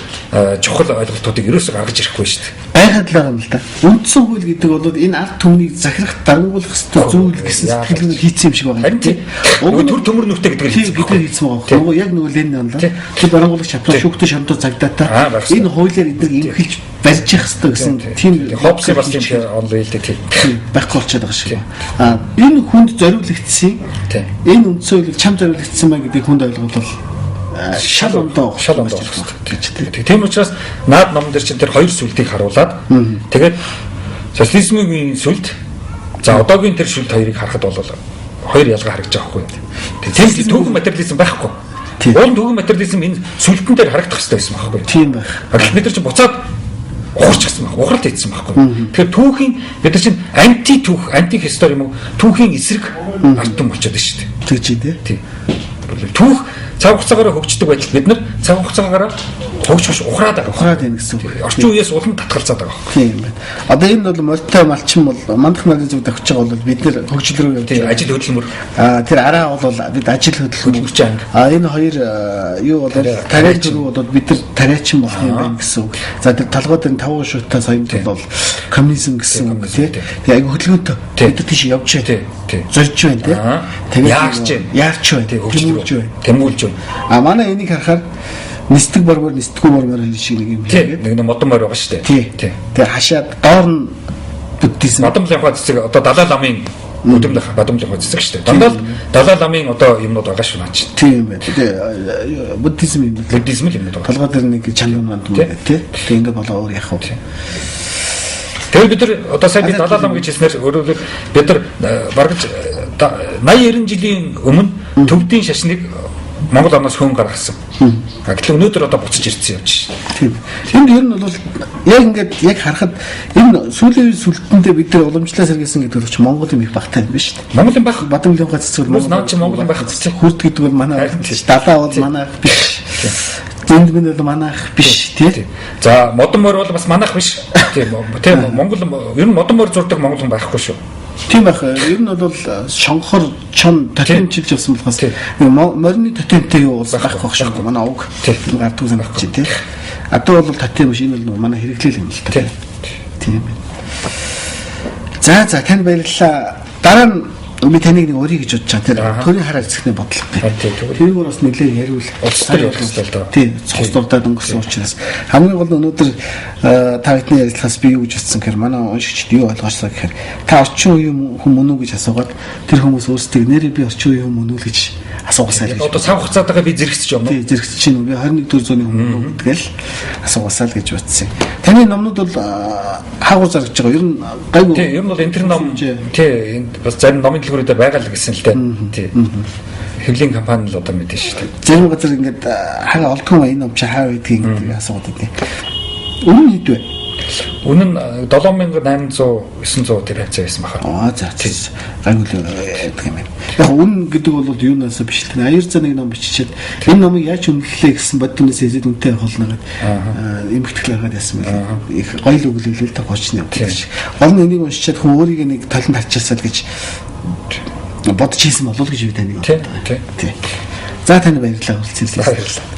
чухал ойлголтуудыг ерөөсөө гаргаж ирэхгүй шүү дээ. Байхад л байгаа юм л да. Үндсэн хууль гэдэг бол энэ ард түмнийг захирах дарангуулах ёстой зүйл гэсэн сэтгэлээр хийцсэн юм шиг байна. Харин тийм. Төр төмөр нүхтэй гэдэг нь хийцсэн байгаа. Нөгөө яг нөгөө Ленин онлоо. Тэр дарангуулах чадвар шүүхтэй шамдуу цагдаатай. Энэ хуулиар эдгээр имхэлж барьж явах ёстой гэсэн тийм хопс бас тийм онлоо хэлдэг тийм. Байхгүй болчиход байгаа шиг. Энэ хүнд зориулагдсан. Энэ үндсэн хуулийг чам зориулагдсан ба гэдэг хүнд ойлгол шал ондоо гэж. Тийм учраас наад ном дээр чинь тэр хоёр сүлдийг харуулад тэгээд социализмын сүлд за одоогийн тэр сүлд хоёрыг харахад бол хоёр ялгаа харагдаж байгаа хгүй. Тэгээд түүхэн материализм байхгүй. Уул түүхэн материализм энэ сүлдэн дээр харагдах хэрэгтэй байсан байхгүй. Тийм байх. Бид нар чинь буцаад ухарчихсан байх. Ухралт хийсэн байхгүй. Тэгэхээр түүхийн бид нар чинь анти түүх, анти хистори юм уу? Түүхийн эсрэг ард түмэн болчиход шүү дээ. Тэгж дээ. Түүх цаг хугацаагаар хөгждөг байтал бид нар цаг хугацаагаар хөгжиж ухраад байна гэсэн үг. Орчин үеэс улам татгалзаад байгаа. Тийм байна. Одоо энэ бол морьтой малчин бол мандах нарийн зүг давчих байгаа бол бид нэр хөгжил рүү явж байгаа. Ажил хөдөлмөр. Тэр араа бол бид ажил хөдөлмөр. Энэ хоёр юу бол тариач рүү бол бид нар тариачин болох юм байна гэсэн үг. За тэр толгой дээр 5 шуутаа соёмт бол коммунизм гэсэн үг тий. Тэгээ айгу хөдөлгөөнтэй. Бид тийш явж байна. Зорж байна тий. Тэгээд яарч байна. Тэмүүлж байна. Манай энийг харахаар нисдэг боргоор нисдэггүй боргоор хэл шиг нэг юм тэгээд нэг модон морь байгаа шүү дээ. Тий. Тэгээ хашаад доор нь буддизм. Модон лахаа цэцэг одоо Далай ламын бадам лахаа цэцэг шүү дээ. Дандаа Далай ламын одоо юмнууд байгаа шүү наач. Тийм байна. Тэгээ буддизм юм. Буддизм юм байгаа. Толгой дээр нэг чанар манд юм байна тий. Тэгээ ингэ болоо өөр яах вэ? Тэгээд бид нар одоо сайн би Далай лам гэж хэлснээр өөрөөр бид нар баргаж 80-90 жилийн өмнө төвдийн шашныг Монгол орноос хөн гаргасан. Гэтэл өнөөдөр одоо буцаж ирсэн юм чи. Тийм. Энд ер нь бол яг ингээд яг харахад энэ сүүлийн сүлдэндээ бид нар уламжлалаа сэргээсэн гэдэг нь ч Монголын их багтаа юм биш үү? Монголын баг Бадамлынхаа цэцгэр наад чи Монголын баг цэцэг хүрд гэдэг бол манай далаа бол манай биш. Зэндгэн бол манайх биш тий. За модон морь бол бас манайх биш. Тийм Монгол ер нь модон морь зурдаг монгол хүн байхгүй шүү. Тийм байх. Ер нь бол шонхор чон тотемчилж явсан болохоос морины тотемтэй юу бол байхгүй шүү. Манай уг гардуу санагч тий. Одоо бол тотем биш энэ бол манай хэрэглэл юм л та. Тийм. За тань баярлалаа. Дараа нь би таныг нэг өрий гэж бодож байгаа. Тэр төрийн хараа эзэхний бодлого. Тэрийг бас нэлээд яриул. Улс төр явуулсан л доо. Тийм. Цус дурдаад өнгөрсөн учраас хамгийн гол нь өнөөдөр та бидний ярилцлагаас би юу гэж бодсон гэхээр манай уншигчд юу ойлгоосоо гэхээр та орчин үеийн хүн мөн үү гэж асуугаад тэр хүмүүс өөрсдөө нэрээ би орчин үеийн хүн мөн үү гэж асуугасаа л. Одоо сав хугацаатайгаа би зэрэгцэж байна уу? Тийм, зэрэгцэж байна уу? Би 21-р зууны хүн мөн үү гэдгээл асуугасаа л гэж бодсон. Таны номнууд бол хаагур зарж байгаа. Ер нь гайгүй. Тийм, ер нь бол энэ ном тийм бас зарим номын дэлгүүрүүдэд байгаа л гэсэн л дээ. Тийм. Хэвлэлийн компани л одоо мэдэн шүү дээ. Зарим газар ингээд хага олдгоо энэ ном чи хаа байдгийг гэдэг асууад байдаг. Үнэн хэд вэ? Үнэн 7800 900 тэр хавцаа байсан баха. За гайгүй л гэдэг юм байна. Яг үнэн гэдэг бол юунаас биш л аяр за нэг ном биччихээд энэ номыг яаж үнэллээ гэсэн боддоноос эзэд үнтэй явах болно гэдэг эмгэгтгэл байгаад яасан байна. Их гоё л өглөөлөл та гочны юм шиг. Гол нь энийг уншичаад хүн өөрийг нэг талент харчаасаа гэж бодож хийсэн болов уу гэж би таныг. Тийм. За таны баярлалаа уулзсан.